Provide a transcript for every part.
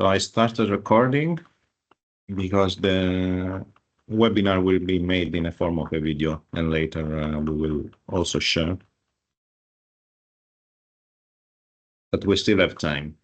So I started recording because the webinar will be made in a form of a video, and later we will also share. But we still have time.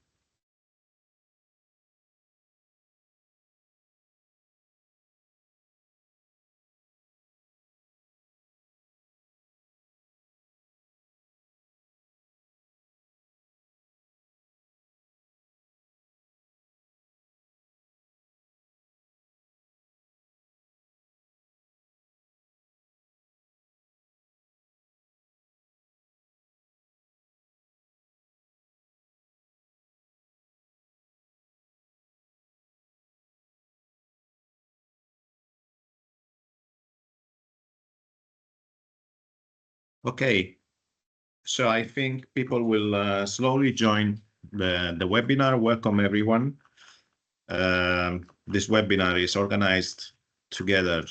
Okay, so I think people will slowly join the webinar. Welcome, everyone. This webinar is organized together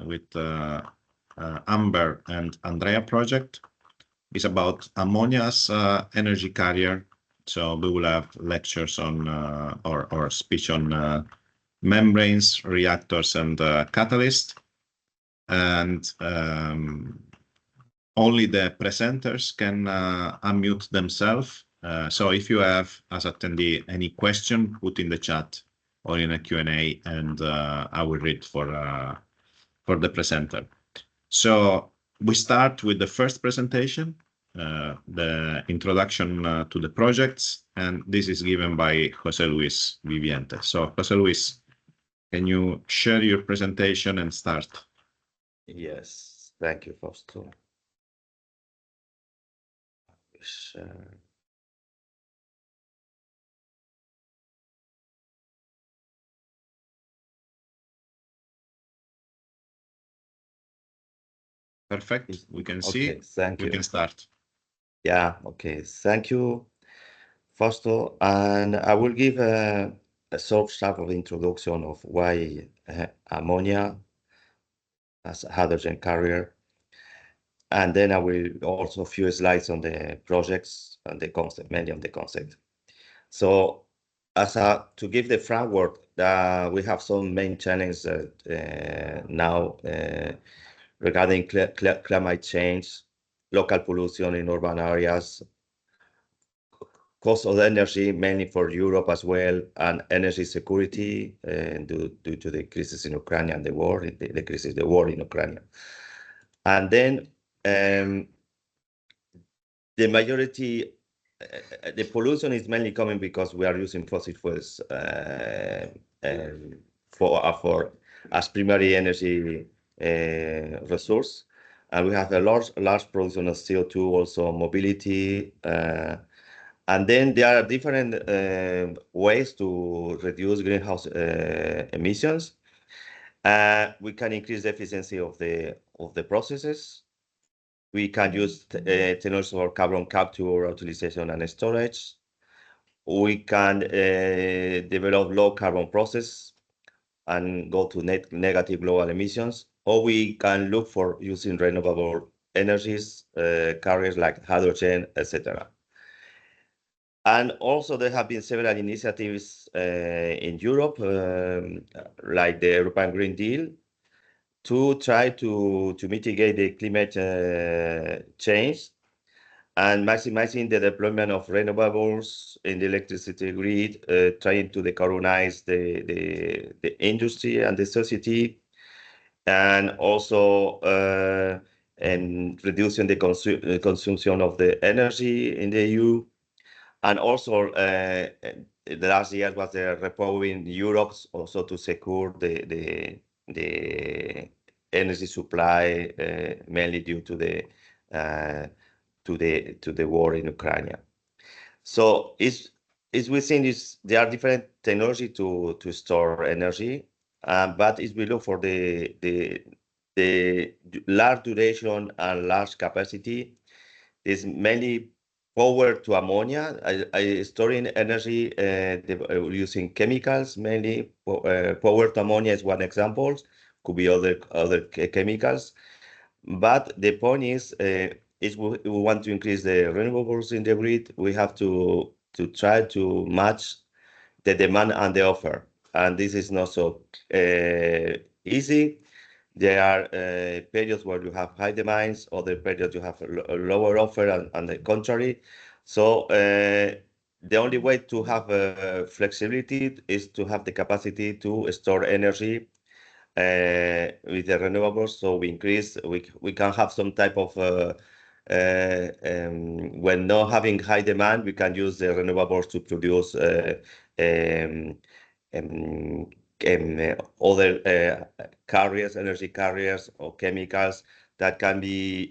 with AMBHER and ANDREAH project. It's about ammonia's energy carrier. So we will have lectures on or speech on membranes, reactors, and catalysts. And only the presenters can unmute themselves. So if you have, as attendee, any question, put in the chat or in a Q&A, and I will read for the presenter. So we start with the first presentation, the introduction to the projects, and this is given by José Luis Viviente. So José Luis, can you share your presentation and start? Yes, thank you, Fausto. Share. Perfect. We can see. Okay, thank you. We can start. Yeah, okay. Thank you, Fausto. And I will give a short type of introduction of why ammonia as a hydrogen carrier. And then I will also a few slides on the projects and the concept, many of the concept. So to give the framework, we have some main challenges now regarding climate change, local pollution in urban areas, cost of energy, mainly for Europe as well, and energy security due to the crisis in Ukraine and the war, the war in Ukraine. And then the majority, the pollution is mainly coming because we are using fossil fuels for as primary energy resource. And we have a large production of CO2, also mobility. And then there are different ways to reduce greenhouse emissions. We can increase the efficiency of the processes. We can use technologies for carbon capture, utilization, and storage. We can develop low carbon process and go to negative global emissions, or we can look for using renewable energies, carriers like hydrogen, etc. And also there have been several initiatives in Europe, like the European Green Deal, to try to mitigate the climate change and maximizing the deployment of renewables in the electricity grid, trying to decarbonize the industry and the society, and also and reducing the consumption of the energy in the EU. And also the last year was the repowering Europe also to secure the energy supply, mainly due to the war in Ukraine. So it's within this, there are different technology to store energy, but if we look for the large duration and large capacity, is mainly power to ammonia, storing energy using chemicals, mainly power to ammonia is one example, could be other chemicals. But the point is we want to increase the renewables in the grid, we have to try to match the demand and the offer. And this is not so easy. There are periods where you have high demands, other periods you have a lower offer, and the contrary. So the only way to have flexibility is to have the capacity to store energy with the renewables. So we can have some type of when not having high demand, we can use the renewables to produce other carriers, energy carriers, or chemicals that can be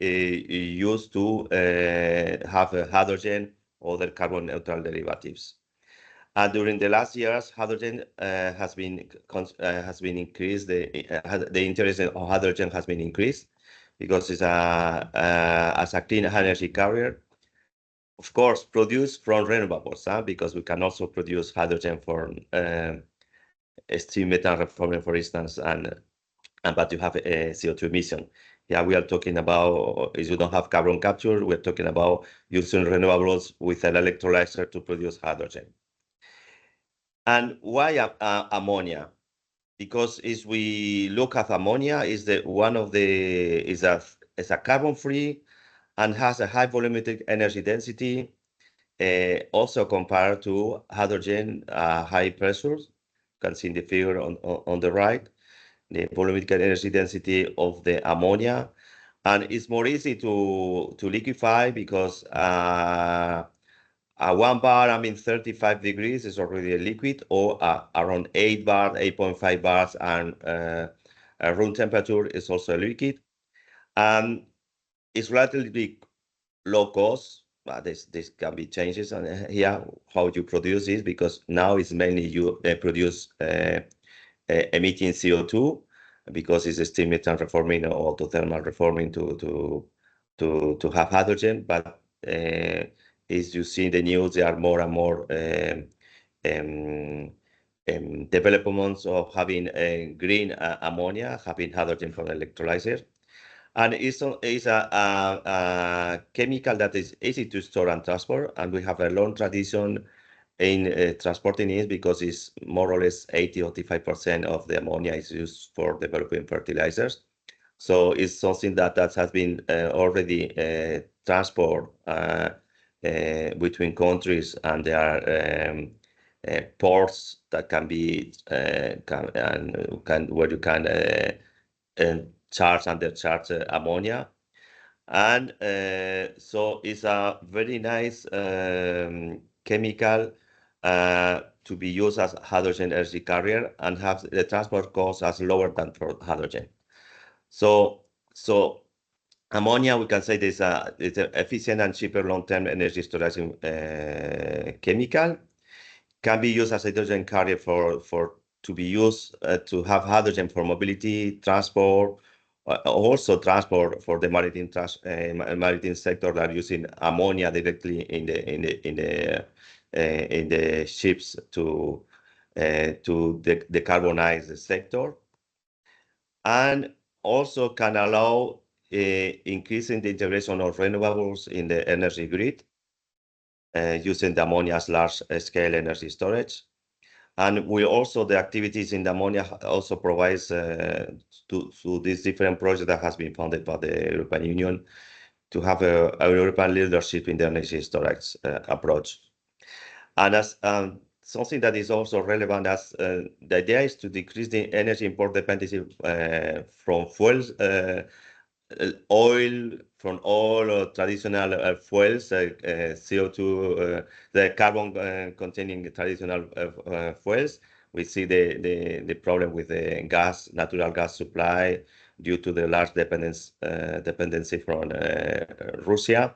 used to have hydrogen or other carbon neutral derivatives. And during the last years, hydrogen has been increased. The interest in hydrogen has been increased because it's as a clean energy carrier. Of course, produced from renewables, because we can also produce hydrogen from steam methane reforming, for instance, but you have a CO2 emission. Yeah, we are talking about, if you don't have carbon capture, we're talking about using renewables with an electrolyzer to produce hydrogen. And why ammonia? Because if we look at ammonia, is a carbon free and has a high volumetric energy density, also compared to hydrogen, high pressures. You can see in the figure on the right, the volumetric energy density of the ammonia, and it's more easy to liquefy because 1 bar, 35 degrees is already a liquid, or around 8 bars, 8.5 bars, and room temperature is also a liquid. And it's relatively low cost, but this can be changes and here how you produce this, because now it's mainly you produce emitting CO2 because it's a steam methane reforming or autothermal reforming to have hydrogen. But as you see in the news, there are more and more developments of having green ammonia, having hydrogen from electrolyzer. And it's a chemical that is easy to store and transport, and we have a long tradition in transporting it because it's more or less 80-85% of the ammonia is used for developing fertilizers. So it's something that has been already transport between countries, and there are ports that can be where you can charge and discharge ammonia. And so it's a very nice chemical to be used as hydrogen energy carrier and have the transport cost as lower than for hydrogen. So ammonia, we can say it's an efficient and cheaper long-term energy storage chemical. Can be used as a hydrogen carrier to be used to have hydrogen for mobility, transport, also transport for the maritime sector that are using ammonia directly in the ships to decarbonize the sector, and also can allow increasing the integration of renewables in the energy grid using the ammonia as large-scale energy storage. And we also, the activities in the ammonia also provides to these different projects that has been funded by the European Union to have a European leadership in the energy storage approach. And as something that is also relevant, as the idea is to decrease the energy import dependency from fuels, oil, from all traditional fuels, CO2, the carbon containing traditional fuels. We see the problem with the natural gas supply due to the large dependency from Russia.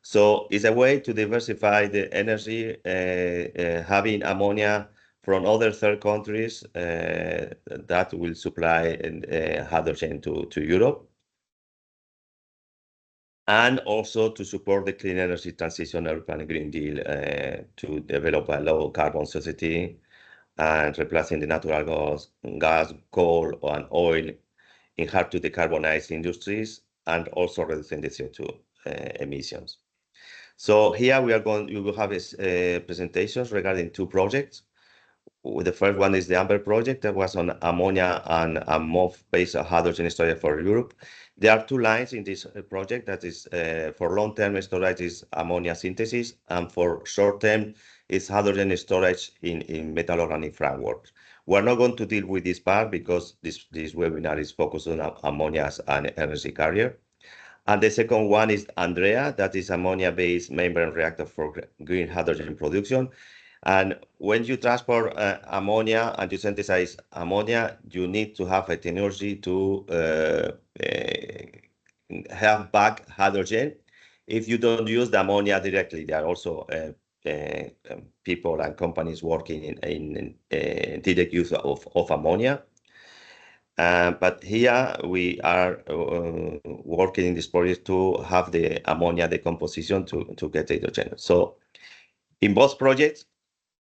So it's a way to diversify the energy, having ammonia from other third countries that will supply hydrogen to Europe. And also to support the clean energy transition European Green Deal to develop a low carbon society and replacing the natural gas, coal, and oil in hard to decarbonize industries, and also reducing the CO2 emissions. So here we will have presentations regarding two projects. The first one is the AMBHER project that was on ammonia and MOF-based hydrogen storage for Europe. There are two lines in this project. That is for long-term storage is ammonia synthesis, and for short-term is hydrogen storage in metal organic frameworks. We're not going to deal with this part because this webinar is focused on ammonia as an energy carrier. And the second one is ANDREAH, that is ammonia-based membrane reactor for green hydrogen production. And when you transport ammonia and you synthesize ammonia, you need to have a technology to have back hydrogen. If you don't use the ammonia directly, there are also people and companies working in direct use of ammonia. But here we are working in this project to have the ammonia decomposition to get hydrogen. So in both projects,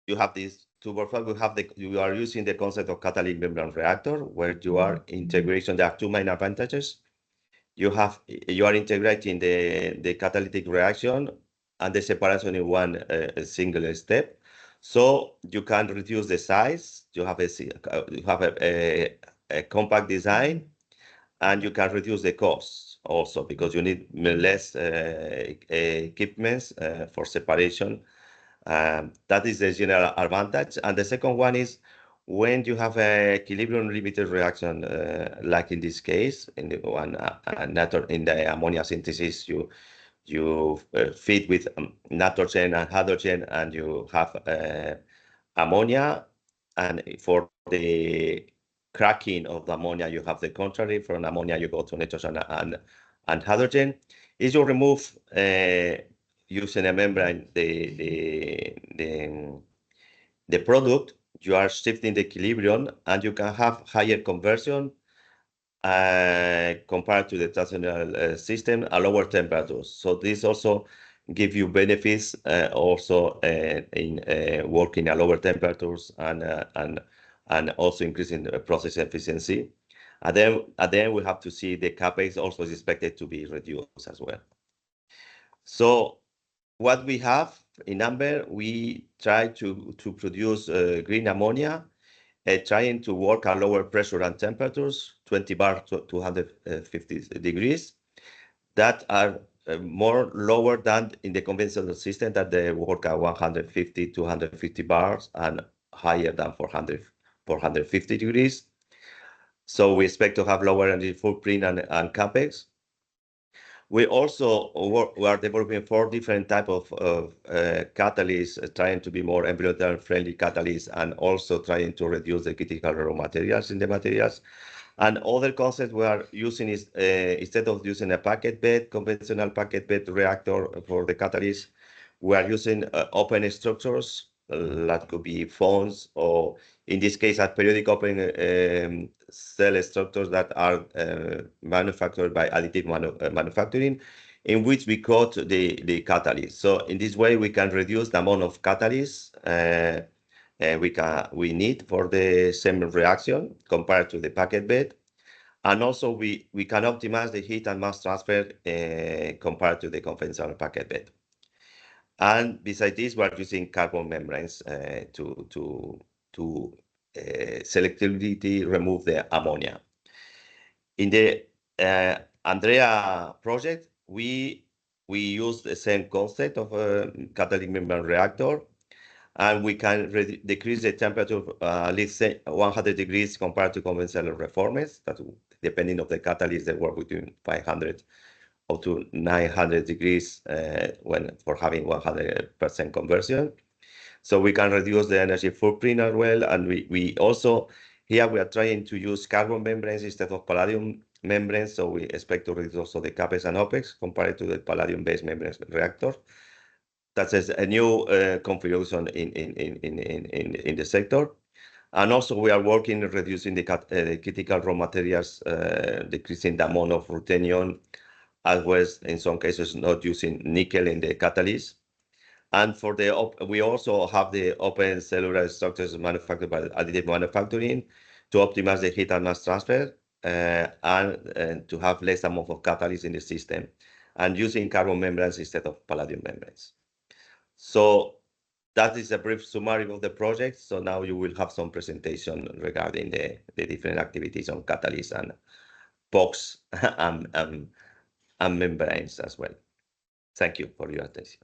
you have these two workflows. You are using the concept of catalytic membrane reactor, where you are integration. There are two main advantages. You are integrating the catalytic reaction and the separation in one single step, so you can reduce the size. You have a compact design, and you can reduce the costs also because you need less equipments for separation. That is the general advantage. And the second one is when you have a equilibrium limited reaction, like in this case, in the ammonia synthesis, you feed with nitrogen and hydrogen, and you have ammonia. And for the cracking of the ammonia, you have the contrary. From ammonia, you go to nitrogen and hydrogen. If you remove using a membrane the product, you are shifting the equilibrium, and you can have higher conversion compared to the traditional system at lower temperatures. So this also give you benefits also in working at lower temperatures and also increasing the process efficiency. And then we have to see the capex also is expected to be reduced as well. So what we have in AMBHER, we try to produce green ammonia, trying to work at lower pressure and temperatures, 20 bar to 250 degrees, that are more lower than in the conventional system that they work at 150, 250 bars and higher than 450 degrees. So we expect to have lower energy footprint and capex. We also we are developing 4 different types of catalysts, trying to be more environmental friendly catalysts, and also trying to reduce the critical raw materials in the materials. And other concept we are using is instead of using a packet bed, conventional packet bed reactor for the catalyst, we are using open structures that could be phones, or in this case, periodic open cell structures that are manufactured by additive manufacturing, in which we coat the catalyst. So in this way, we can reduce the amount of catalyst we need for the same reaction compared to the packet bed. And also we can optimize the heat and mass transfer compared to the conventional packet bed. And besides this, we're using carbon membranes to selectively remove the ammonia. In the ANDREAH project, we use the same concept of a catalytic membrane reactor, and we can decrease the temperature at least 100 degrees compared to conventional reformers. That, depending on the catalyst, they work between 500 up to 900 degrees for having 100% conversion. So we can reduce the energy footprint as well. And we also, here we are trying to use carbon membranes instead of palladium membranes. So we expect to reduce also the CAPEX and OPEX compared to the palladium-based membrane reactor. That's a new configuration in the sector. And also we are working on reducing the critical raw materials, decreasing the amount of ruthenium, as well as in some cases not using nickel in the catalyst. And for we also have the open cellular structures manufactured by additive manufacturing to optimize the heat and mass transfer and to have less amount of catalyst in the system, and using carbon membranes instead of palladium membranes. So that is a brief summary of the project. So now you will have some presentation regarding the different activities on catalyst and box and membranes as well. Thank you for your attention.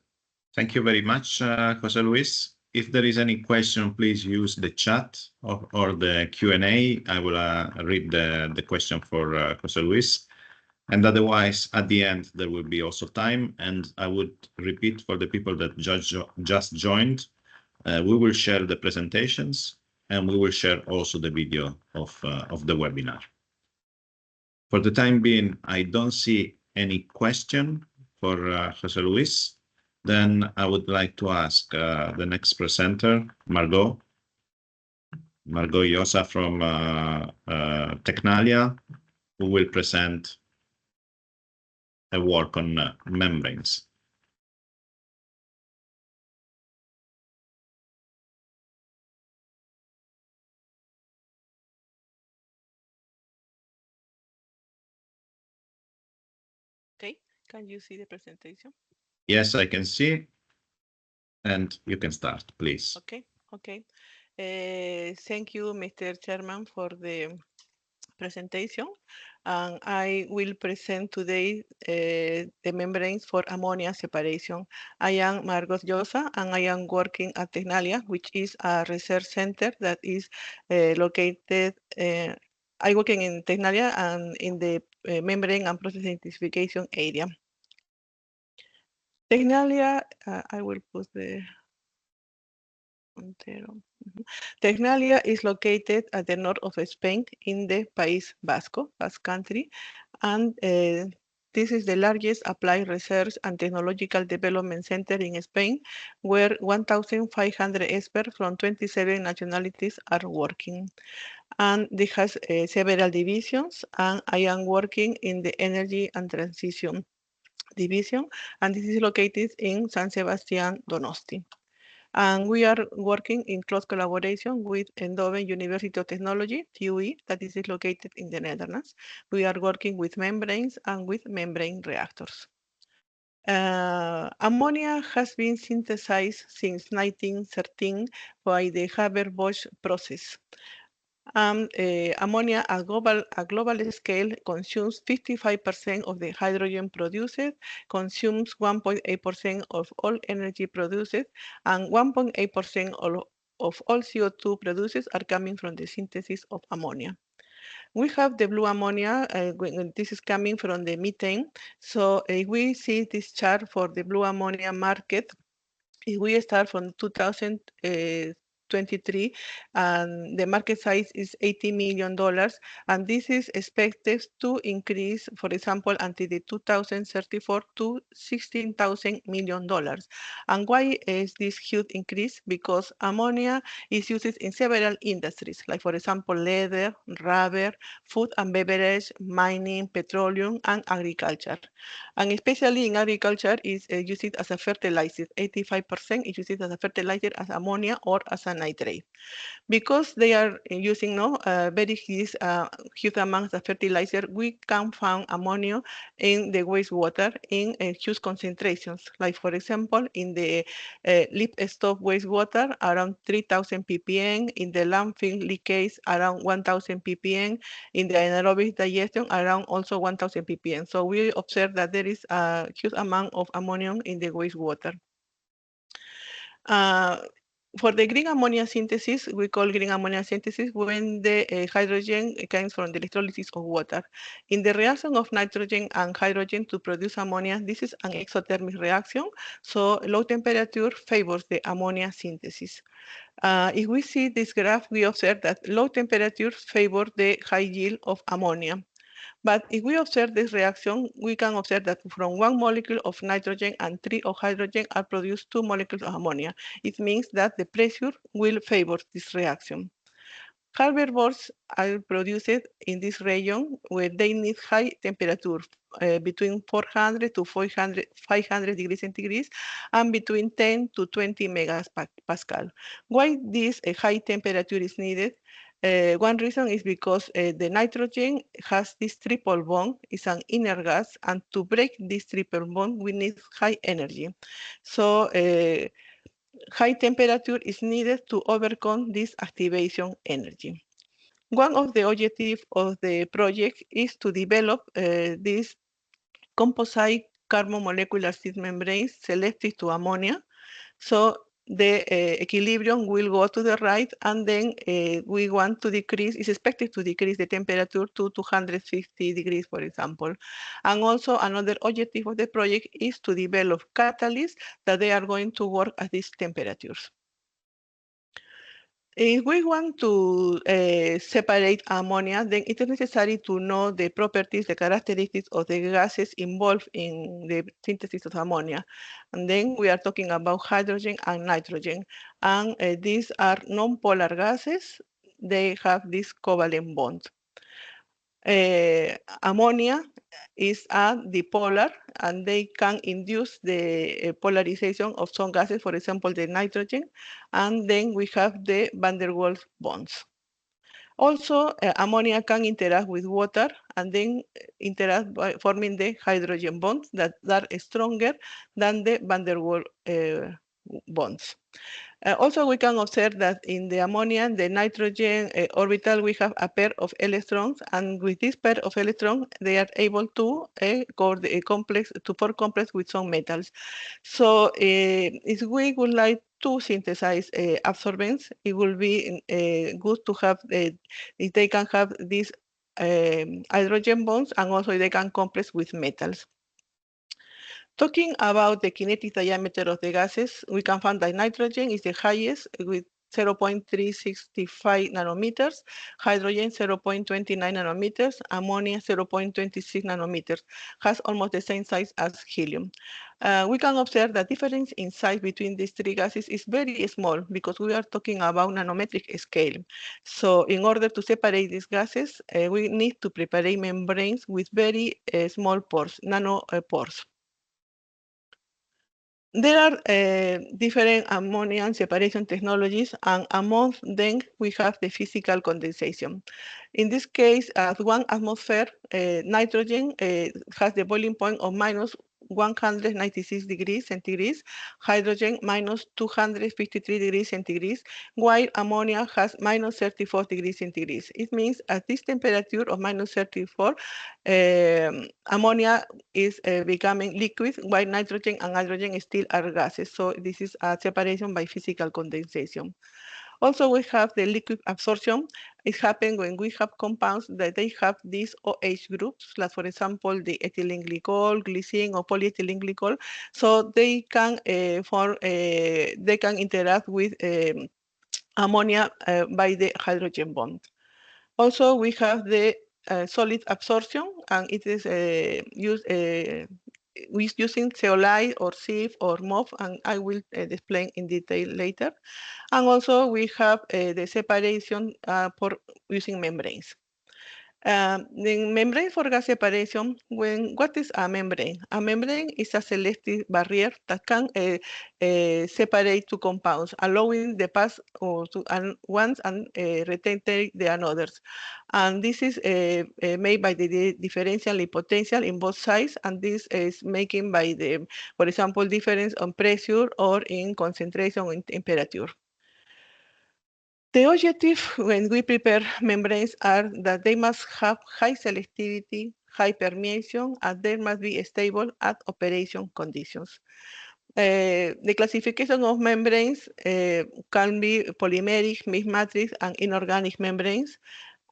Thank you very much, Jose Luis. If there is any question, please use the chat or the Q&A. I will read the question for Jose Luis. And otherwise, at the end, there will be also time. And I would repeat for the people that just joined, we will share the presentations and we will share also the video of the webinar. For the time being, I don't see any question for Jose Luis. Then I would like to ask the next presenter, Margot Llosa from Tecnalia, who will present a work on membranes. Okay, can you see the presentation? Yes, I can see. And you can start, please. Okay. Thank you, Mr. Chairman, for the presentation. And I will present today the membranes for ammonia separation. I am Margot Llosa, and I am working at Tecnalia, which is a research center that is located. I work in Tecnalia and in the membrane and process identification area. Tecnalia, I will put the Tecnalia is located at the north of Spain in the País Vasco, Basque Country, and this is the largest applied research and technological development center in Spain, where 1,500 experts from 27 nationalities are working. And it has several divisions, and I am working in the energy and transition division, and this is located in San Sebastián, Donosti. And we are working in close collaboration with Eindhoven University of Technology, TUE, that is located in the Netherlands. We are working with membranes and with membrane reactors. Ammonia has been synthesized since 1913 by the Haber-Bosch process. Ammonia at global scale consumes 55% of the hydrogen produced, consumes 1.8% of all energy produced, and 1.8% of all CO2 produced are coming from the synthesis of ammonia. We have the blue ammonia, this is coming from the methane. So we see this chart for the blue ammonia market. If we start from 2023, and the market size is $80 million, and this is expected to increase, for example, until the 2034 to $16,000 million. And why is this huge increase? Because ammonia is used in several industries, like for example, leather, rubber, food and beverage, mining, petroleum, and agriculture. And especially in agriculture is used as a fertilizer. 85% is used as a fertilizer, as ammonia or as a nitrate. Because they are using very huge amounts of fertilizer, we can find ammonia in the wastewater in huge concentrations. Like for example, in the livestock wastewater, around 3,000 ppm, in the landfill leakage, around 1,000 ppm, in the anaerobic digestion, around also 1,000 ppm. So we observe that there is a huge amount of ammonia in the wastewater. For the green ammonia synthesis, we call green ammonia synthesis when the hydrogen comes from the electrolysis of water. In the reaction of nitrogen and hydrogen to produce ammonia, this is an exothermic reaction, so low temperature favors the ammonia synthesis. If we see this graph, we observe that low temperatures favor the high yield of ammonia. But if we observe this reaction, we can observe that from 1 molecule of nitrogen and 3 of hydrogen are produced 2 molecules of ammonia. It means that the pressure will favor this reaction. Herbivores are produced in this region where they need high temperature, between 400 to 500 degrees centigrade, and between 10 to 20 megapascal. Why this high temperature is needed? One reason is because the nitrogen has this triple bond, it's an inert gas, and to break this triple bond, we need high energy. So high temperature is needed to overcome this activation energy. One of the objectives of the project is to develop these composite carbon molecular seed membranes selective to ammonia. So the equilibrium will go to the right, and then we want to decrease, it's expected to decrease the temperature to 250 degrees, for example. And also another objective of the project is to develop catalysts that they are going to work at these temperatures. If we want to separate ammonia, then it is necessary to know the properties, the characteristics of the gases involved in the synthesis of ammonia. And then we are talking about hydrogen and nitrogen. And these are non-polar gases. They have this covalent bond. Ammonia is a dipolar, and they can induce the polarization of some gases, for example, the nitrogen, and then we have the van der Waals bonds. Also, ammonia can interact with water and then interact by forming the hydrogen bonds that are stronger than the van der Waals bonds. Also, we can observe that in the ammonia, the nitrogen orbital, we have a pair of electrons, and with this pair of electrons, they are able to form complex with some metals. So, if we would like to synthesize absorbents, it will be good to have if they can have these hydrogen bonds, and also they can complex with metals. Talking about the kinetic diameter of the gases, we can find that nitrogen is the highest with 0.365 nanometers, hydrogen 0.29 nanometers, ammonia 0.26 nanometers, has almost the same size as helium. We can observe the difference in size between these three gases is very small because we are talking about nanometric scale. So in order to separate these gases, we need to prepare membranes with very small pores, nano pores. There are different ammonia separation technologies, and among them we have the physical condensation. In this case, at 1 atmosphere, nitrogen has the boiling point of minus 196 degrees centigrade, hydrogen minus 253 degrees centigrade, while ammonia has minus 34 degrees centigrade. It means at this temperature of minus 34, ammonia is becoming liquid, while nitrogen and hydrogen still are gases. So this is a separation by physical condensation. Also, we have the liquid absorption. It happens when we have compounds that they have these OH groups, like for example, the ethylene glycol, glycine, or polyethylene glycol. So they can they can interact with ammonia by the hydrogen bond. Also, we have the solid absorption, and it is using zeolite or sieve or MOF, and I will explain in detail later. And also we have the separation for using membranes. The membrane for gas separation, what is a membrane? A membrane is a selective barrier that can separate two compounds, allowing the pass to ones and retain the others. And this is made by the differential in potential in both sides, and this is making by the, for example, difference on pressure or in concentration or in temperature. The objective when we prepare membranes are that they must have high selectivity, high permeation, and they must be stable at operation conditions. The classification of membranes can be polymeric, mixed matrix, and inorganic membranes.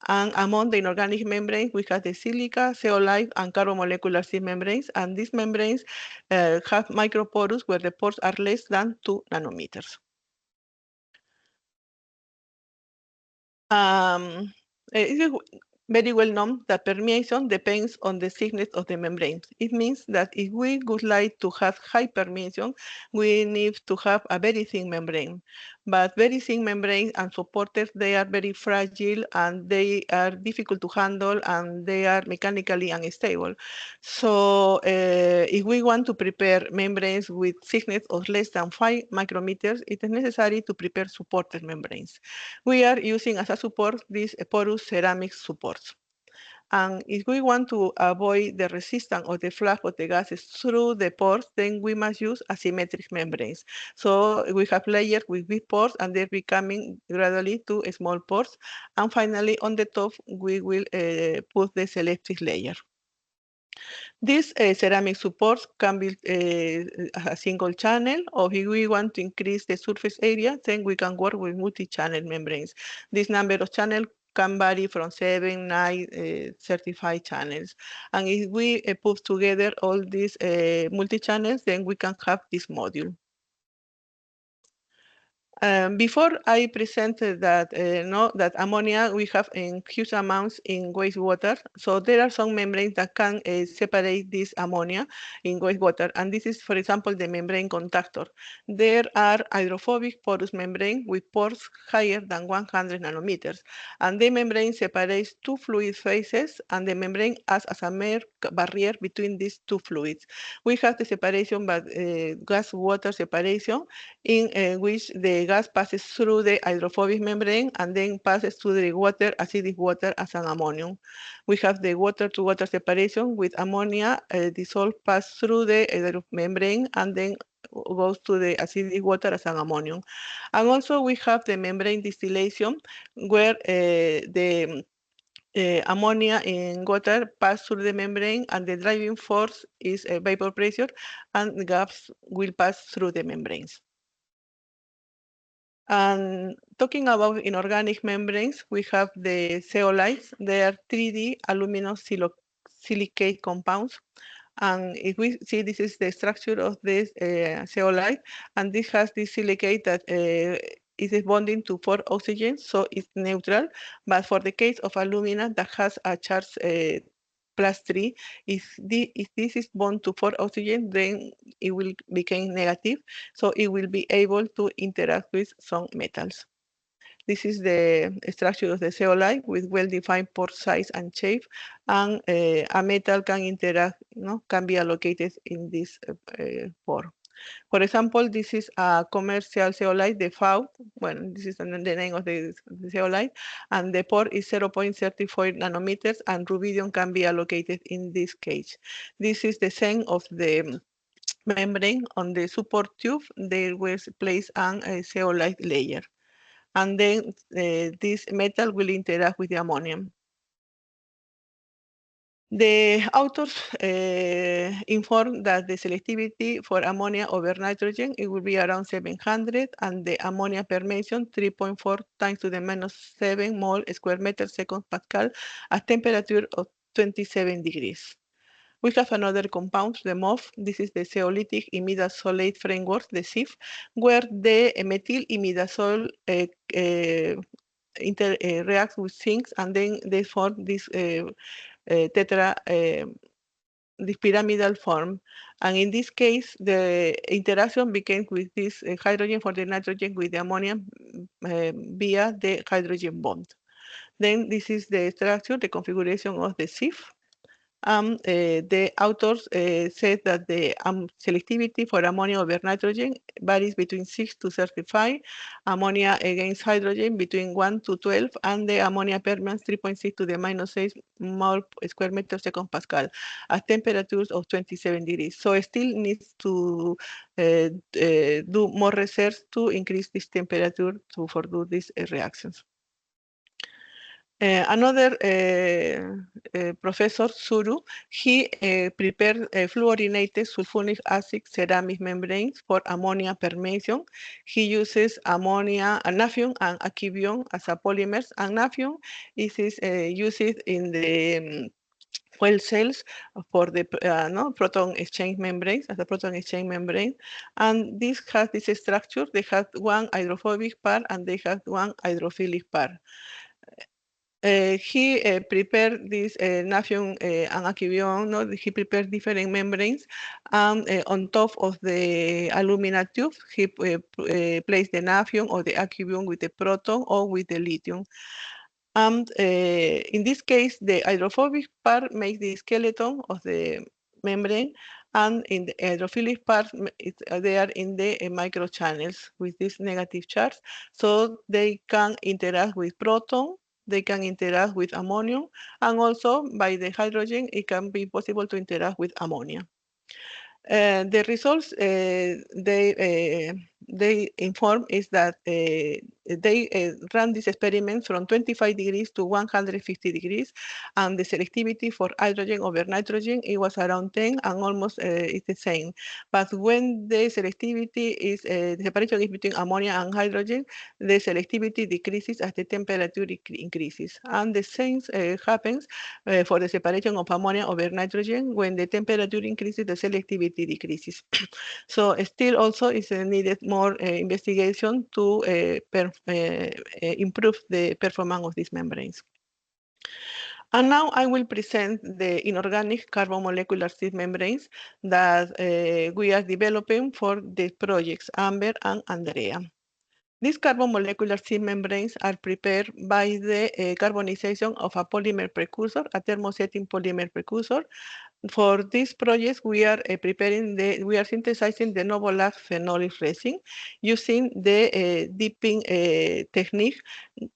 And among the inorganic membranes, we have the silica, zeolite, and carbon molecular seed membranes. And these membranes have microporous where the pores are less than 2 nanometers. It is very well known that permeation depends on the thickness of the membrane. It means that if we would like to have high permeation, we need to have a very thin membrane. But very thin membranes and supporters, they are very fragile and they are difficult to handle and they are mechanically unstable. So if we want to prepare membranes with thickness of less than 5 micrometers, it is necessary to prepare supported membranes. We are using as a support these porous ceramic supports. And if we want to avoid the resistance or the flow of the gases through the pores, then we must use asymmetric membranes. So we have layers with big pores, and they're becoming gradually to small pores. And finally, on the top, we will put the selective layer. These ceramic supports can be a single channel, or if we want to increase the surface area, then we can work with multi-channel membranes. This number of channels can vary from 7, 9, 35 channels. And if we put together all these multi-channels, then we can have this module. Before I presented that that ammonia we have in huge amounts in wastewater. So there are some membranes that can separate this ammonia in wastewater. And this is, for example, the membrane contactor. There are hydrophobic porous membrane with pores higher than 100 nanometers. And the membrane separates two fluid phases, and the membrane acts as a mere barrier between these two fluids. We have the separation, but gas-water separation, in which the gas passes through the hydrophobic membrane and then passes to the water, acidic water, as an ammonium. We have the water-to-water separation with ammonia dissolved, pass through the membrane and then goes to the acidic water as an ammonium. And also we have the membrane distillation, where the ammonia in water pass through the membrane, and the driving force is vapor pressure, and the gas will pass through the membranes. And talking about inorganic membranes, we have the zeolites. They are 3D aluminum silicate compounds. And if we see, this is the structure of this zeolite, and this has this silicate that is bonding to 4 oxygens, so it's neutral. But for the case of alumina that has a charge +3, if this is bound to 4 oxygen, then it will become negative, so it will be able to interact with some metals. This is the structure of the zeolite with well-defined pore size and shape, and a metal can interact, can be allocated in this pore. For example, this is a commercial zeolite, the FAU. Well, this is the name of the zeolite, and the pore is 0.34 nanometers, and rubidium can be allocated in this case. This is the same of the membrane. On the support tube, there was placed a zeolite layer, and then this metal will interact with the ammonium. The authors inform that the selectivity for ammonia over nitrogen, it will be around 700, and the ammonia permeation 3.4 times to the -7 mole square meter second Pascal at temperature of 27 degrees. We have another compound, the MOF. This is the zeolitic imidazolate framework, the ZIF, where the methyl imidazole reacts with zinc, and then they form this this pyramidal form. And in this case, the interaction begins with this hydrogen for the nitrogen with the ammonia via the hydrogen bond. Then this is the structure, the configuration of the ZIF. The authors said that the selectivity for ammonia over nitrogen varies between 6 to 35, ammonia against hydrogen between 1 to 12, and the ammonia permeance 3.6 to the -6 mole square meter second Pascal at temperatures of 27 degrees. So it still needs to do more research to increase this temperature for do these reactions. Another professor, Suru, he prepared fluorinated sulfonic acid ceramic membranes for ammonia permeation. He uses ammonia, naphthalene, and aquivion as a polymers, and naphthalene is used in the fuel cells for the proton exchange membranes, as a proton exchange membrane. And this has this structure. They have one hydrophobic part, and they have one hydrophilic part. He prepared this naphthalene and aquivion. He prepared different membranes, and on top of the alumina tube, he placed the naphthalene or the aquivion with the proton or with the lithium. And in this case, the hydrophobic part makes the skeleton of the membrane, and in the hydrophilic part, they are in the microchannels with this negative charge, so they can interact with proton they can interact with ammonium, and also by the hydrogen, it can be possible to interact with ammonia. The results they inform is that they ran this experiment from 25 degrees to 150 degrees, and the selectivity for hydrogen over nitrogen, it was around 10, and almost it's the same. But when the selectivity is, the separation is between ammonia and hydrogen, the selectivity decreases as the temperature increases. And the same happens for the separation of ammonia over nitrogen. When the temperature increases, the selectivity decreases. So still also is needed more investigation to improve the performance of these membranes. And now I will present the inorganic carbon molecular seed membranes that we are developing for the projects AMBHER and ANDREAH. These carbon molecular seed membranes are prepared by the carbonization of a polymer precursor, a thermosetting polymer precursor. For these projects, we are synthesizing the Novolog phenolic resin using the dipping technique,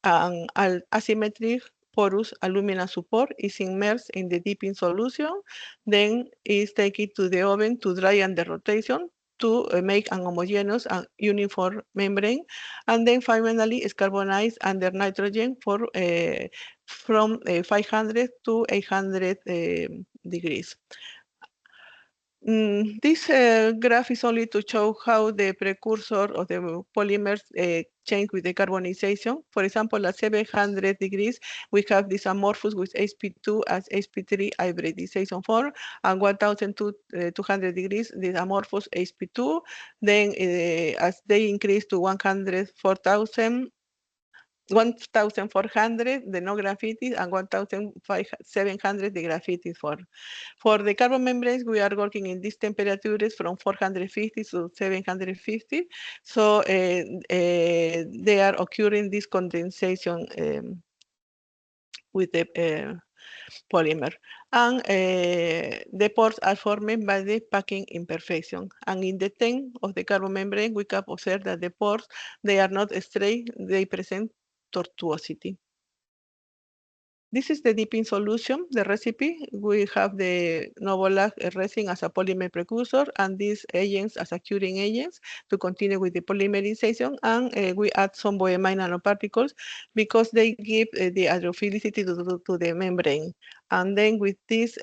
and asymmetric porous alumina support is immersed in the dipping solution, then is taken to the oven to dry under rotation to make an homogeneous and uniform membrane, and then finally is carbonized under nitrogen for from 500 to 800 degrees. This graph is only to show how the precursor of the polymers change with the carbonization. For example, at 700 degrees, we have this amorphous with sp2 as sp3 hybridization form, and 1200 degrees, this amorphous sp2. Then as they increase to 1,400, the no graffiti, and 1,700, the graffiti form. For the carbon membranes, we are working in these temperatures from 450 to 750. So they are occurring this condensation with the polymer. And the pores are formed by the packing imperfection. And in the 10 of the carbon membrane, we can observe that the pores, they are not straight, they present tortuosity. This is the dipping solution, the recipe. We have the Novolog resin as a polymer precursor and these agents as a curing agents to continue with the polymerization. And we add some boehmite nanoparticles because they give the hydrophilicity to the membrane. And then with this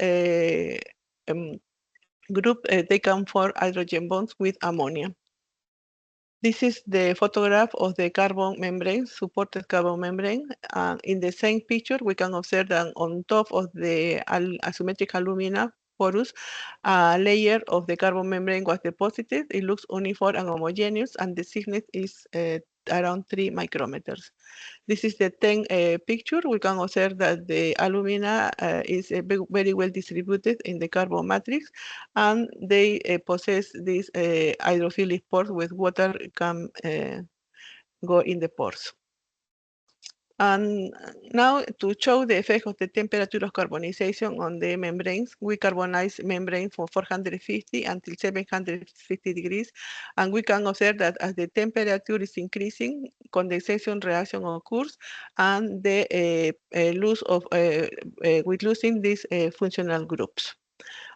group, they can form hydrogen bonds with ammonia. This is the photograph of the carbon membrane, supported carbon membrane. In the same picture, we can observe that on top of the asymmetric alumina porous, a layer of the carbon membrane was deposited. It looks uniform and homogeneous, and the thickness is around 3 micrometers. This is the 10 picture. We can observe that the alumina is very well distributed in the carbon matrix, and they possess these hydrophilic pores with water can go in the pores. And now to show the effect of the temperature of carbonization on the membranes, we carbonize membrane from 450 until 750 degrees. And we can observe that as the temperature is increasing, condensation reaction occurs, and the loss of, with losing these functional groups.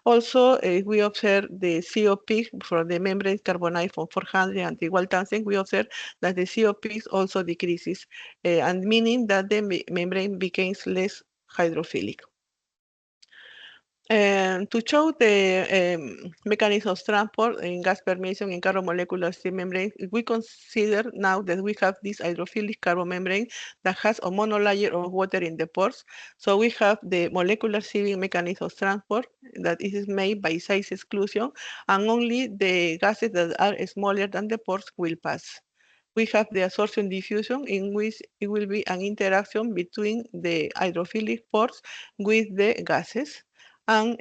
Also, we observe the CO peak from the membrane carbonized from 400 until 1,000. We observe that the CO peak also decreases, and meaning that the membrane becomes less hydrophilic. To show the mechanism of transport in gas permeation in carbon molecular seed membrane, we consider now that we have this hydrophilic carbon membrane that has a monolayer of water in the pores. So we have the molecular sieving mechanism of transport that is made by size exclusion, and only the gases that are smaller than the pores will pass. We have the absorption diffusion, in which it will be an interaction between the hydrophilic pores with the gases. And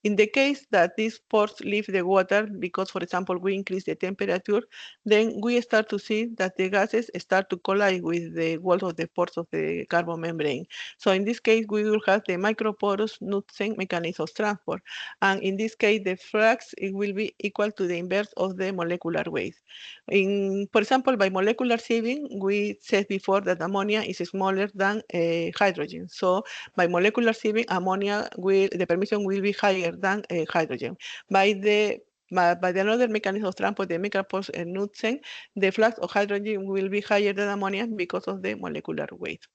In the case that these pores leave the water, because, for example, we increase the temperature, then we start to see that the gases start to collide with the walls of the pores of the carbon membrane. So in this case, we will have the microporous Knudsen mechanism of transport. And in this case, the flux it will be equal to the inverse of the molecular weight. For example, by molecular sieving, we said before that ammonia is smaller than hydrogen. So by molecular sieving, the permission will be higher than hydrogen. By the another mechanism of transport, the microporous Knudsen, the flux of hydrogen will be higher than ammonia because of the molecular weight.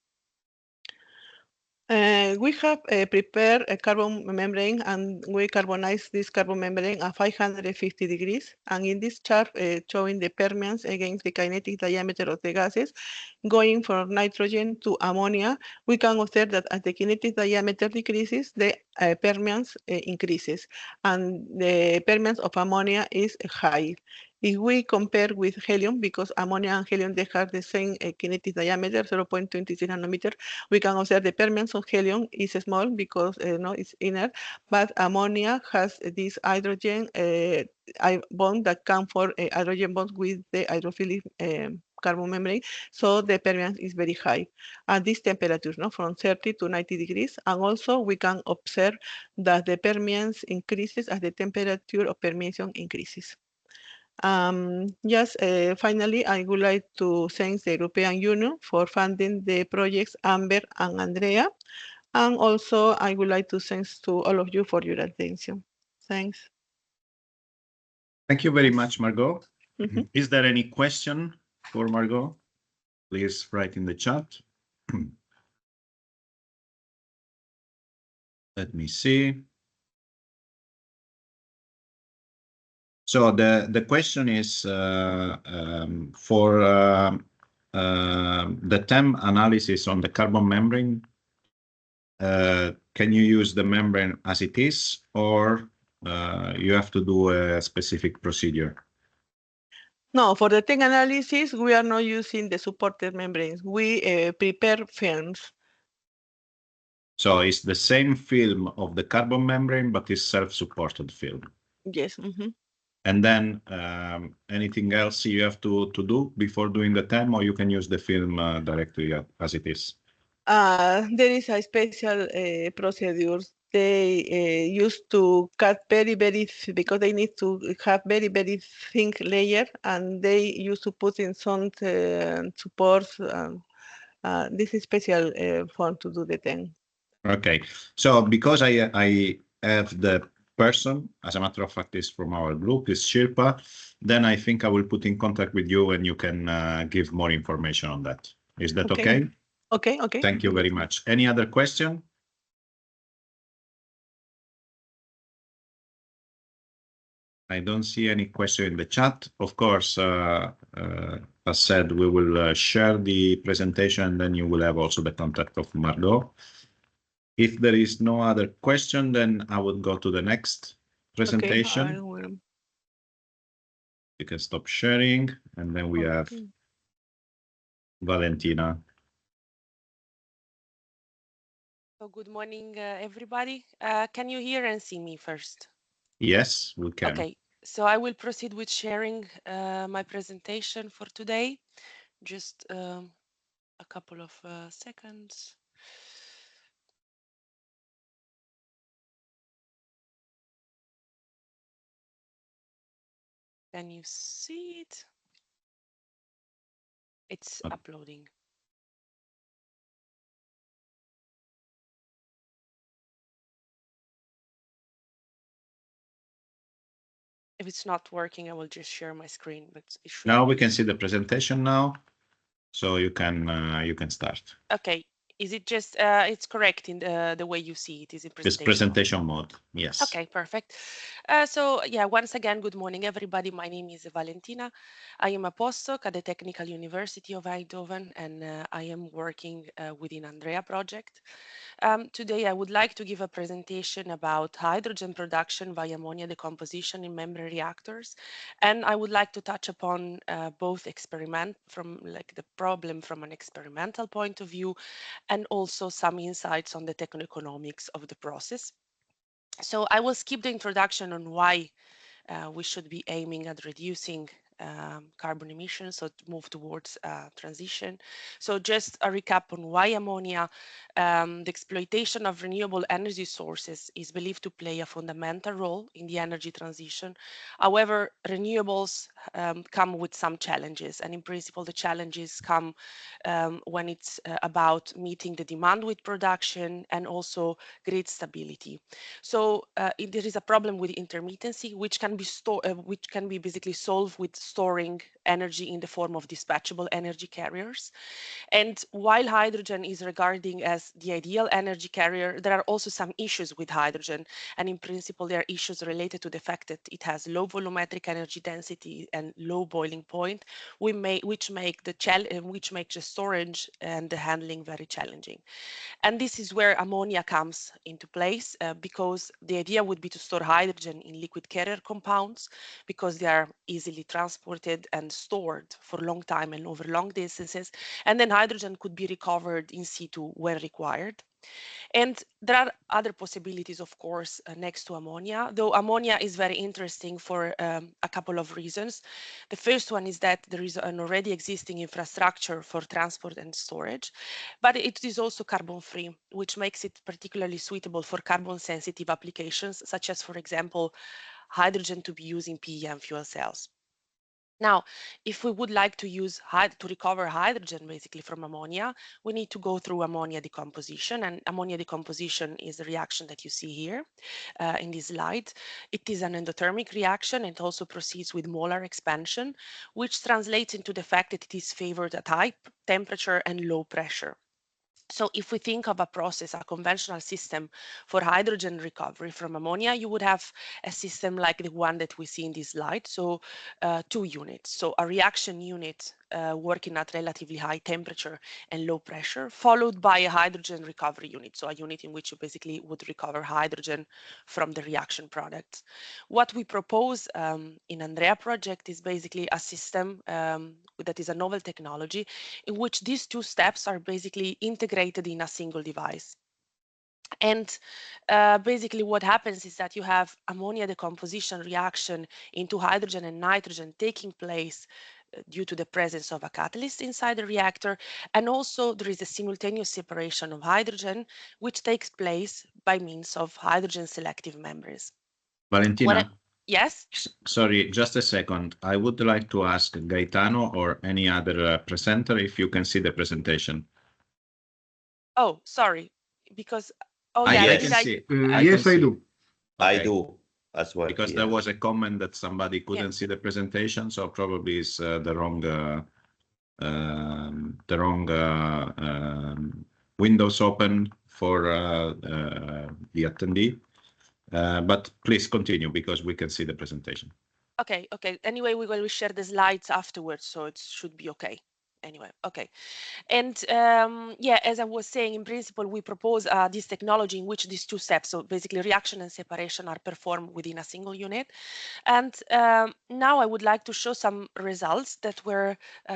We have prepared a carbon membrane, and we carbonize this carbon membrane at 550 degrees. And in this chart, showing the permeance against the kinetic diameter of the gases, going from nitrogen to ammonia, we can observe that as the kinetic diameter decreases, the permeance increases, and the permeance of ammonia is high. If we compare with helium, because ammonia and helium, they have the same kinetic diameter, 0.26 nanometer, we can observe the permeance of helium is small because it's inert, but ammonia has this hydrogen bond that come for hydrogen bonds with the hydrophilic carbon membrane, so the permeance is very high at these temperatures, from 30 to 90 degrees. And also we can observe that the permeance increases as the temperature of permeation increases. Finally, I would like to thank the European Union for funding the projects AMBER and ANDREAH. And also, I would like to thank to all of you for your attention. Thanks. Thank you very much, Margot. Mhm. Is there any question for Margot? Please write in the chat. Let me see. So the question is for the TEM analysis on the carbon membrane. Can you use the membrane as it is, or you have to do a specific procedure? No, for the TEM analysis, we are not using the supported membranes. We prepare films. So it's the same film of the carbon membrane, but it's self-supported film. Yes. Mm-hmm. And then anything else you have to do before doing the TEM, or you can use the film directly as it is? There is a special procedures. They used to cut very, because they need to have very, very thin layer, and they used to put in some supports. This is special form to do the thing. Okay, so because I have the person, as a matter of fact, is from our group, is Shirpa, then I think I will put in contact with you and you can give more information on that. Is that okay? Okay. Thank you very much. Any other question? I don't see any question in the chat. Of course, as said, we will share the presentation, and then you will have also the contact of Margot. If there is no other question, then I would go to the next presentation. Okay, I will. You can stop sharing, and then we have Valentina. So good morning, everybody. Can you hear and see me first? Yes, we can. Okay, so I will proceed with sharing my presentation for today. Just a couple of seconds. Can you see it? It's uploading. If it's not working, I will just share my screen, but it should. Now we can see the presentation now, so you can start. Okay, is it just it's correct in the way you see it? Is it presentation? It's presentation mode. Yes. Okay, perfect. So yeah, once again, good morning, everybody. My name is Valentina. I am a postdoc at the Technical University of Eindhoven, and I am working within ANDREAH project. Today, I would like to give a presentation about hydrogen production by ammonia decomposition in membrane reactors. And I would like to touch upon both the problem from an experimental point of view, and also some insights on the techno-economics of the process. So I will skip the introduction on why we should be aiming at reducing carbon emissions, so to move towards transition. So just a recap on why ammonia. The exploitation of renewable energy sources is believed to play a fundamental role in the energy transition. However, renewables come with some challenges, and in principle, the challenges come when it's about meeting the demand with production and also grid stability. So there is a problem with intermittency, which can be basically solved with storing energy in the form of dispatchable energy carriers. And while hydrogen is regarded as the ideal energy carrier, there are also some issues with hydrogen. And in principle, there are issues related to the fact that it has low volumetric energy density and low boiling point, which make the storage and the handling very challenging. And this is where ammonia comes into place, because the idea would be to store hydrogen in liquid carrier compounds because they are easily transported and stored for a long time and over long distances. And then hydrogen could be recovered in situ when required. And there are other possibilities, of course, next to ammonia, though ammonia is very interesting for a couple of reasons. The first one is that there is an already existing infrastructure for transport and storage, but it is also carbon free, which makes it particularly suitable for carbon sensitive applications, such as, for example, hydrogen to be used in PEM fuel cells. Now, if we would like to to recover hydrogen basically from ammonia, we need to go through ammonia decomposition, and ammonia decomposition is the reaction that you see here in this slide. It is an endothermic reaction. It also proceeds with molar expansion, which translates into the fact that it is favored at high temperature and low pressure. So if we think of a process, a conventional system for hydrogen recovery from ammonia, you would have a system like the one that we see in this slide. So two units. So a reaction unit working at relatively high temperature and low pressure, followed by a hydrogen recovery unit. So a unit in which you basically would recover hydrogen from the reaction products. What we propose in ANDREAH project is basically a system that is a novel technology in which these two steps are basically integrated in a single device. And basically what happens is that you have ammonia decomposition reaction into hydrogen and nitrogen taking place due to the presence of a catalyst inside the reactor. And also there is a simultaneous separation of hydrogen, which takes place by means of hydrogen selective membranes. Valentina? Yes? Sorry, just a second. I would like to ask Gaetano or any other presenter if you can see the presentation. Oh, sorry, because, oh I yeah, can see. Yes, I do. I Okay. do as well. Because there was a comment that somebody couldn't see the presentation, so probably it's the wrong windows open for the attendee. But please continue because we can see the presentation. Okay. Anyway, we will share the slides afterwards, so it should be okay. Anyway, okay. And yeah, as I was saying, in principle, we propose this technology in which these two steps, so basically reaction and separation, are performed within a single unit. And now I would like to show some results that were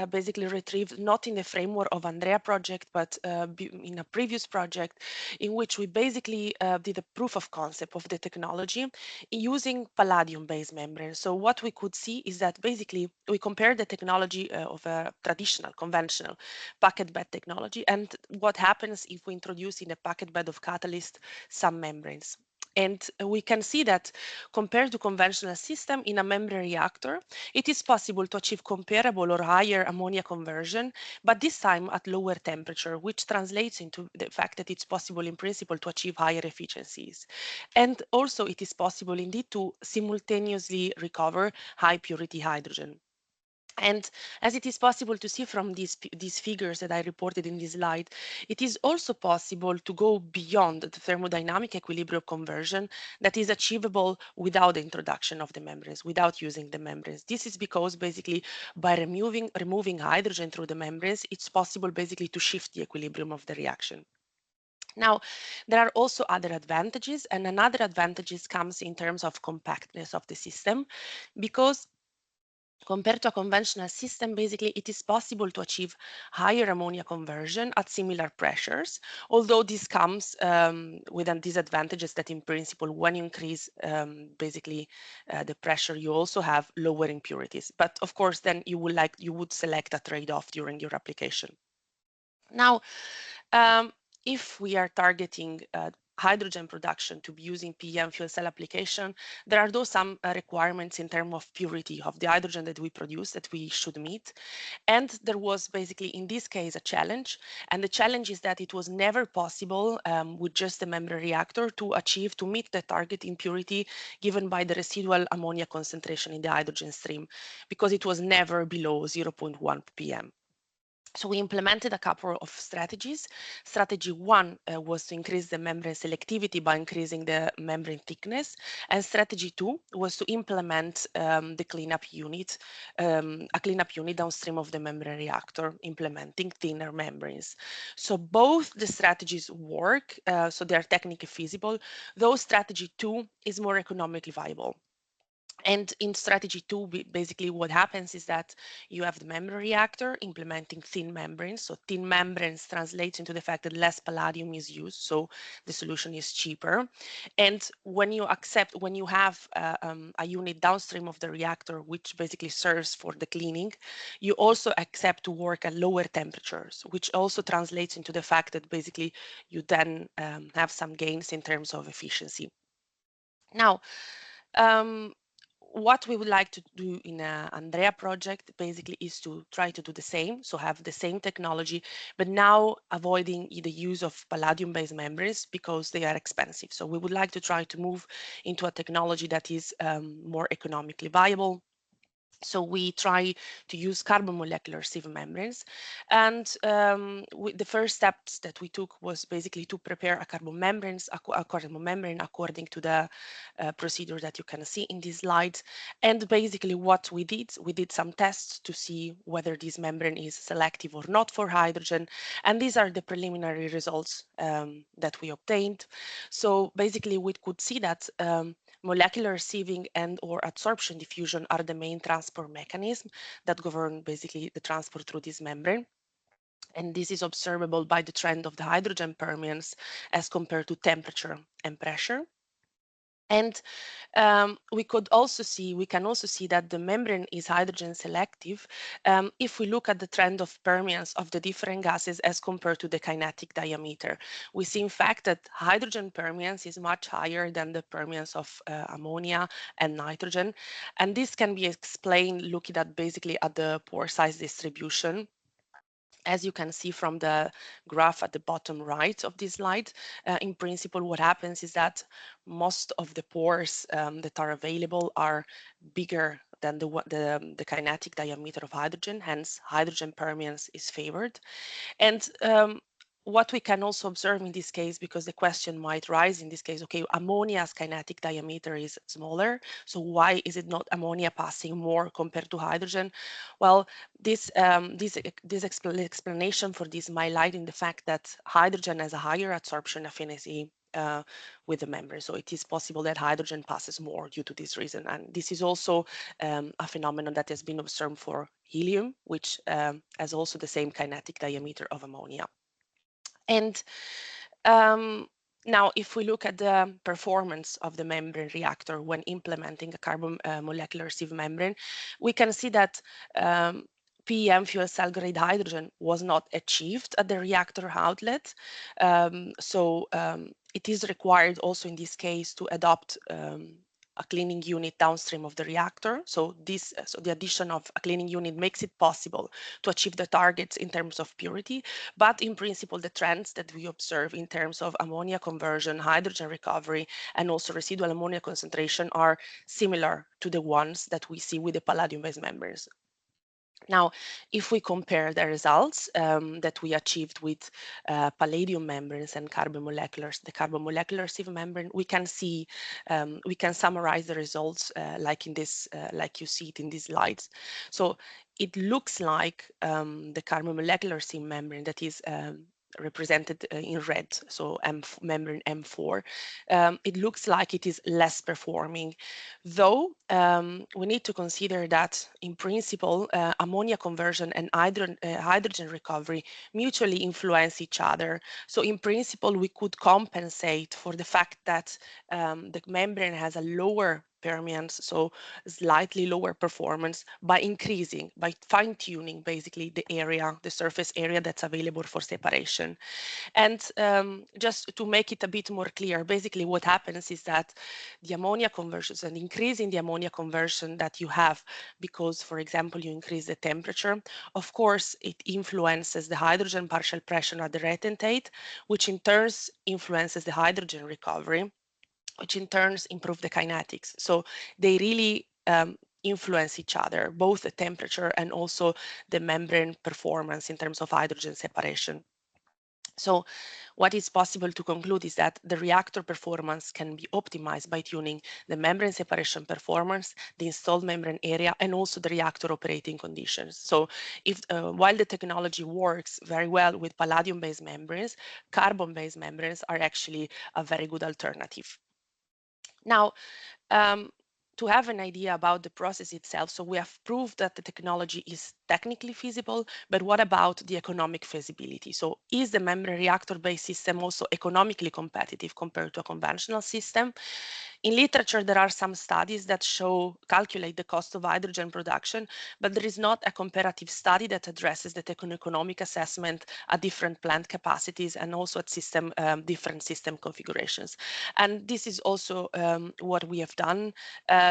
basically retrieved not in the framework of ANDREAH project, but in a previous project in which we basically did a proof of concept of the technology using palladium-based membranes. So what we could see is that basically we compared the technology of a traditional, conventional packet bed technology and what happens if we introduce in a packet bed of catalyst some membranes. And we can see that compared to conventional system in a membrane reactor, it is possible to achieve comparable or higher ammonia conversion, but this time at lower temperature, which translates into the fact that it's possible in principle to achieve higher efficiencies. And also it is possible indeed to simultaneously recover high purity hydrogen. And as it is possible to see from these figures that I reported in this slide, it is also possible to go beyond the thermodynamic equilibrium conversion that is achievable without the introduction of the membranes, without using the membranes. This is because basically by removing hydrogen through the membranes, it's possible basically to shift the equilibrium of the reaction. Now, there are also other advantages, and another advantage comes in terms of compactness of the system, because Compared to a conventional system, basically, it is possible to achieve higher ammonia conversion at similar pressures, although this comes with a disadvantages that in principle, when you increase basically the pressure, you also have lower impurities. But of course, then you would select a trade-off during your application. Now, if we are targeting hydrogen production to be using PEM fuel cell application, there are those some requirements in terms of purity of the hydrogen that we produce that we should meet. And there was basically in this case a challenge. And the challenge is that it was never possible with just the membrane reactor to meet the target impurity given by the residual ammonia concentration in the hydrogen stream, because it was never below 0.1 ppm. So we implemented a couple of strategies. Strategy one was to increase the membrane selectivity by increasing the membrane thickness. And strategy two was to implement the cleanup unit, a cleanup unit downstream of the membrane reactor, implementing thinner membranes. So both the strategies work, so they are technically feasible, though strategy two is more economically viable. And in strategy two, basically what happens is that you have the membrane reactor implementing thin membranes. So thin membranes translates into the fact that less palladium is used, so the solution is cheaper. And when you have a unit downstream of the reactor, which basically serves for the cleaning, you also accept to work at lower temperatures, which also translates into the fact that basically you then have some gains in terms of efficiency. Now, what we would like to do in ANDREAH project basically is to try to do the same, so have the same technology, but now avoiding the use of palladium-based membranes because they are expensive. So we would like to try to move into a technology that is more economically viable. So we try to use carbon molecular sieve membranes. And the first steps that we took was basically to prepare a carbon membrane according to the procedure that you can see in these slides. And basically what we did some tests to see whether this membrane is selective or not for hydrogen. And these are the preliminary results that we obtained. So basically we could see that molecular sieving and or adsorption diffusion are the main transport mechanism that govern basically the transport through this membrane. And this is observable by the trend of the hydrogen permeance as compared to temperature and pressure. And we can also see that the membrane is hydrogen selective if we look at the trend of permeance of the different gases as compared to the kinetic diameter. We see in fact that hydrogen permeance is much higher than the permeance of ammonia and nitrogen. And this can be explained looking at basically at the pore size distribution. As you can see from the graph at the bottom right of this slide, in principle, what happens is that most of the pores that are available are bigger than the kinetic diameter of hydrogen, hence hydrogen permeance is favored. And what we can also observe in this case, because the question might rise in this case, okay, ammonia's kinetic diameter is smaller, so why is it not ammonia passing more compared to hydrogen? Well, this explanation for this might lie in the fact that hydrogen has a higher adsorption affinity with the membrane. So it is possible that hydrogen passes more due to this reason. And this is also a phenomenon that has been observed for helium, which has also the same kinetic diameter of ammonia. And now, if we look at the performance of the membrane reactor when implementing a carbon molecular sieve membrane, we can see that PEM fuel cell grade hydrogen was not achieved at the reactor outlet. It is required also in this case to adopt a cleaning unit downstream of the reactor. So the addition of a cleaning unit makes it possible to achieve the targets in terms of purity. But in principle, the trends that we observe in terms of ammonia conversion, hydrogen recovery, and also residual ammonia concentration are similar to the ones that we see with the palladium-based membranes. Now, if we compare the results that we achieved with palladium membranes and the carbon molecular sieve membrane, we can see, we can summarize the results like you see it in these slides. So it looks like the carbon molecular sieve membrane that is represented in red, so membrane M4, it looks like it is less performing. Though we need to consider that in principle, ammonia conversion and hydrogen recovery mutually influence each other. So in principle, we could compensate for the fact that the membrane has a lower permeance, so slightly lower performance, by fine-tuning basically the area, the surface area that's available for separation. And just to make it a bit more clear, basically what happens is that the ammonia conversions, an increase in the ammonia conversion that you have because, for example, you increase the temperature, of course, it influences the hydrogen partial pressure at the retentate, which in turn influences the hydrogen recovery, which in turns improve the kinetics. So they really influence each other, both the temperature and also the membrane performance in terms of hydrogen separation. So what is possible to conclude is that the reactor performance can be optimized by tuning the membrane separation performance, the installed membrane area, and also the reactor operating conditions. So if while the technology works very well with palladium-based membranes, carbon-based membranes are actually a very good alternative. Now, to have an idea about the process itself, so we have proved that the technology is technically feasible, but what about the economic feasibility? So is the membrane reactor-based system also economically competitive compared to a conventional system? In literature, there are some studies that calculate the cost of hydrogen production, but there is not a comparative study that addresses the economic assessment at different plant capacities and also at different system configurations. And this is also what we have done.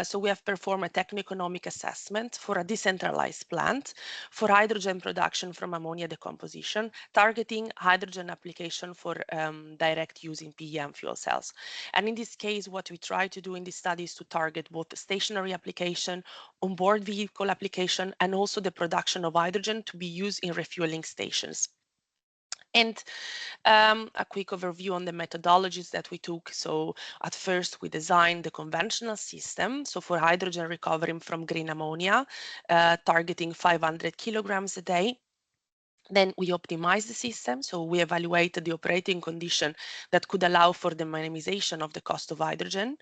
So we have performed a techno-economic assessment for a decentralized plant for hydrogen production from ammonia decomposition, targeting hydrogen application for direct use in PEM fuel cells. And in this case, what we try to do in this study is to target both the stationary application, onboard vehicle application, and also the production of hydrogen to be used in refueling stations. And a quick overview on the methodologies that we took. So at first we designed the conventional system. So for hydrogen recovering from green ammonia, targeting 500 kilograms a day. Then we optimized the system. So we evaluated the operating condition that could allow for the minimization of the cost of hydrogen.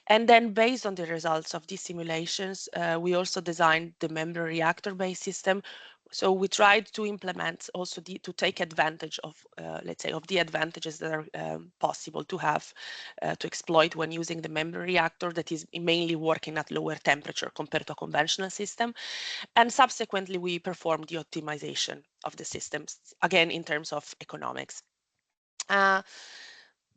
And then based on the results of these simulations, we also designed the membrane reactor-based system. So we tried to implement also to take advantage of, let's say, of the advantages that are possible to have, to exploit when using the membrane reactor that is mainly working at lower temperature compared to a conventional system. And subsequently, we performed the optimization of the systems, again, in terms of economics.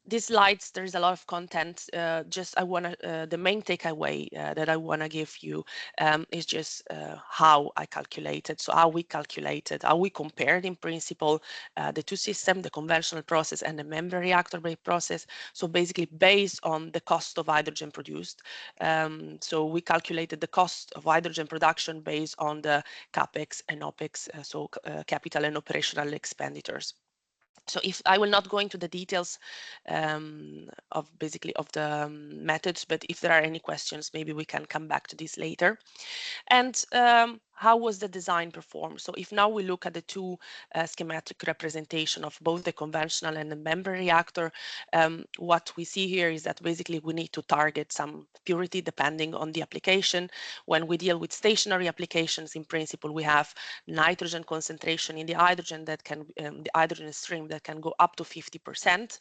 These slides, there's a lot of content. The main takeaway that I want to give you is just how I calculated. So how we calculated, how we compared in principle the two systems, the conventional process and the membrane reactor-based process. So basically based on the cost of hydrogen produced. So we calculated the cost of hydrogen production based on the CapEx and OpEx, so capital and operational expenditures. So if I will not go into the details of the methods, but if there are any questions, maybe we can come back to this later. And how was the design performed? So if now we look at the two schematic representation of both the conventional and the membrane reactor, what we see here is that basically we need to target some purity depending on the application. When we deal with stationary applications, in principle, we have nitrogen concentration in the hydrogen that can, the hydrogen stream that can go up to 50%.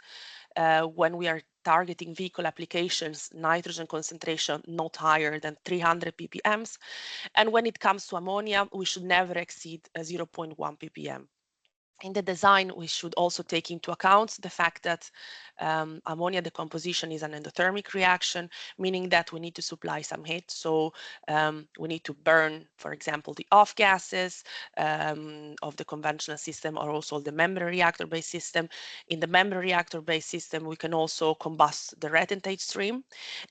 When we are targeting vehicle applications, nitrogen concentration not higher than 300 ppm. And when it comes to ammonia, we should never exceed 0.1 ppm. In the design, we should also take into account the fact that ammonia decomposition is an endothermic reaction, meaning that we need to supply some heat. So we need to burn, for example, the off gases of the conventional system or also the membrane reactor-based system. In the membrane reactor-based system, we can also combust the retentate stream.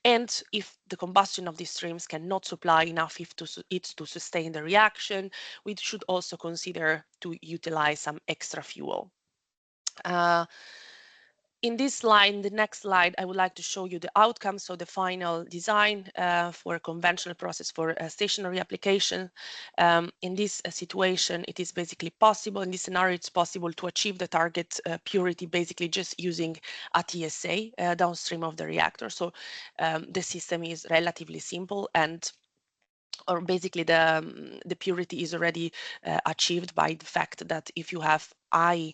And if the combustion of these streams cannot supply enough heat to sustain the reaction, we should also consider to utilize some extra fuel. In this slide, the next slide, I would like to show you the outcomes, so the final design for a conventional process for a stationary application. In this situation, it is basically possible, in this scenario, it's possible to achieve the target purity basically just using a TSA downstream of the reactor. So the system is relatively simple, and or basically the purity is already achieved by the fact that if you have high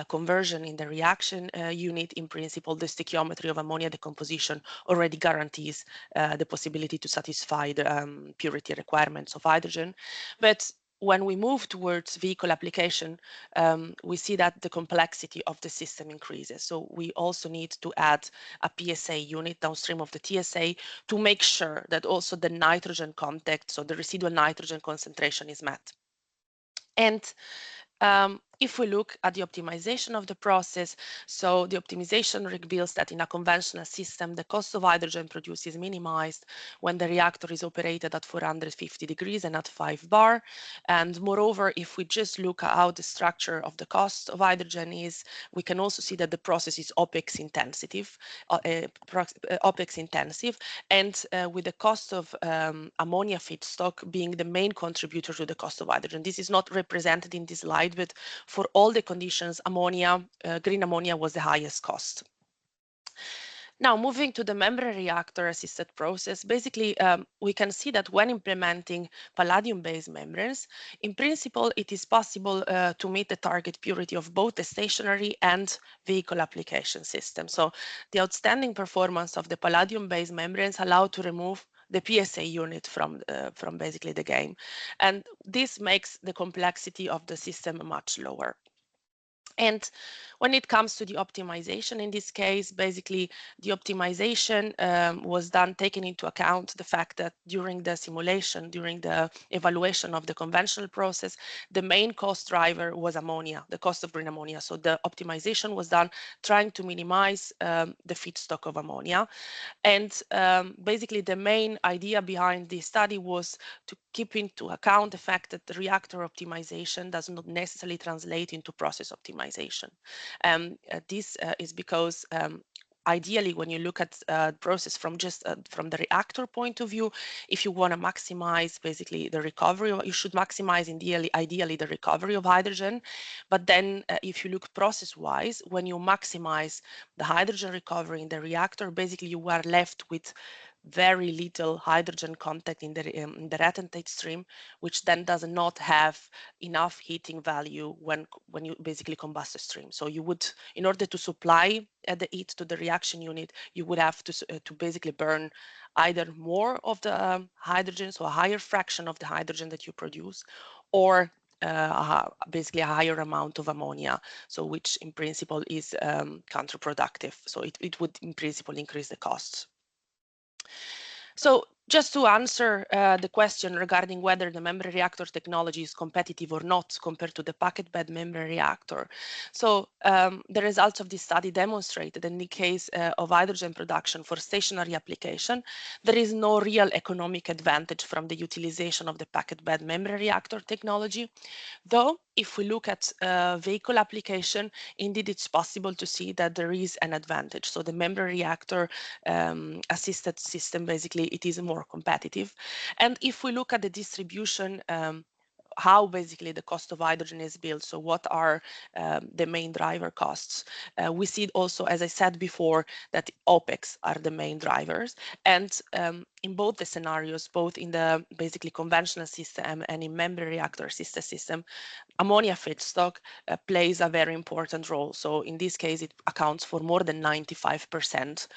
conversion in the reaction unit, in principle, the stoichiometry of ammonia decomposition already guarantees the possibility to satisfy the purity requirements of hydrogen. But when we move towards vehicle application, we see that the complexity of the system increases. So we also need to add a PSA unit downstream of the TSA to make sure that also the nitrogen contact, so the residual nitrogen concentration, is met. And if we look at the optimization of the process, so the optimization reveals that in a conventional system, the cost of hydrogen produced is minimized when the reactor is operated at 450 degrees and at 5 bar. And moreover, if we just look at how the structure of the cost of hydrogen is, we can also see that the process is OPEX intensive, and with the cost of ammonia feedstock being the main contributor to the cost of hydrogen. This is not represented in this slide, but for all the conditions, ammonia, green ammonia was the highest cost. Now, moving to the membrane reactor assisted process, basically, we can see that when implementing palladium-based membranes, in principle, it is possible to meet the target purity of both the stationary and vehicle application system. So the outstanding performance of the palladium-based membranes allow to remove the PSA unit from basically the game. And this makes the complexity of the system much lower. And when it comes to the optimization, in this case, basically the optimization was done taking into account the fact that during the simulation, during the evaluation of the conventional process, the main cost driver was ammonia, the cost of green ammonia. So the optimization was done trying to minimize the feedstock of ammonia. And basically the main idea behind this study was to keep into account the fact that the reactor optimization does not necessarily translate into process optimization. This is because ideally, when you look at the process from just from the reactor point of view, if you want to maximize basically the recovery, you should maximize ideally the recovery of hydrogen. But then if you look process-wise, when you maximize the hydrogen recovery in the reactor, basically you are left with very little hydrogen contact in the retentate stream, which then does not have enough heating value when you basically combust the stream. So you would, in order to supply the heat to the reaction unit, you would have to basically burn either more of the hydrogen, so a higher fraction of the hydrogen that you produce, or basically a higher amount of ammonia, so which in principle is counterproductive. So it would in principle increase the costs. So just to answer the question regarding whether the membrane reactor technology is competitive or not compared to the packet bed membrane reactor. So the results of this study demonstrated that in the case of hydrogen production for stationary application, there is no real economic advantage from the utilization of the packet bed membrane reactor technology. Though, if we look at vehicle application, indeed it's possible to see that there is an advantage. So the membrane reactor assisted system, basically, it is more competitive. And if we look at the distribution, how basically the cost of hydrogen is built, so what are the main driver costs, we see also, as I said before, that OPEX are the main drivers. And in both the scenarios, both in the basically conventional system and in membrane reactor assisted system, ammonia feedstock plays a very important role. So in this case, it accounts for more than 95%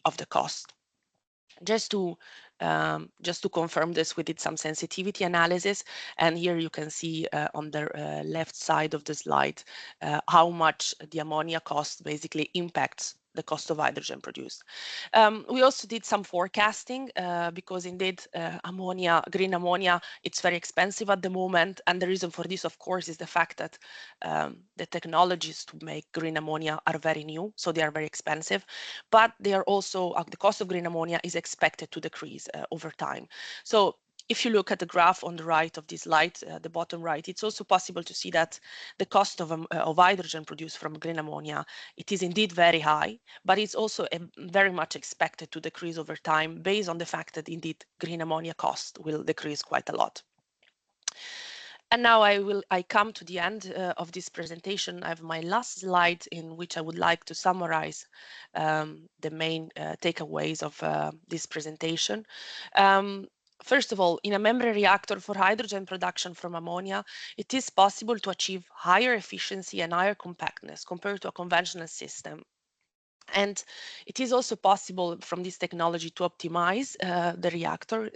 of the cost. Just to confirm this, we did some sensitivity analysis, and here you can see on the left side of the slide how much the ammonia cost basically impacts the cost of hydrogen produced. We also did some forecasting because indeed green ammonia, it's very expensive at the moment, and the reason for this, of course, is the fact that the technologies to make green ammonia are very new, so they are very expensive, but they are also the cost of green ammonia is expected to decrease over time. So if you look at the graph on the right of this slide, the bottom right, it's also possible to see that the cost of hydrogen produced from green ammonia, it is indeed very high, but it's also very much expected to decrease over time based on the fact that indeed green ammonia cost will decrease quite a lot. And now I come to the end of this presentation. I have my last slide in which I would like to summarize the main takeaways of this presentation. First of all, in a membrane reactor for hydrogen production from ammonia, it is possible to achieve higher efficiency and higher compactness compared to a conventional system. And it is also possible from this technology to optimize the reactor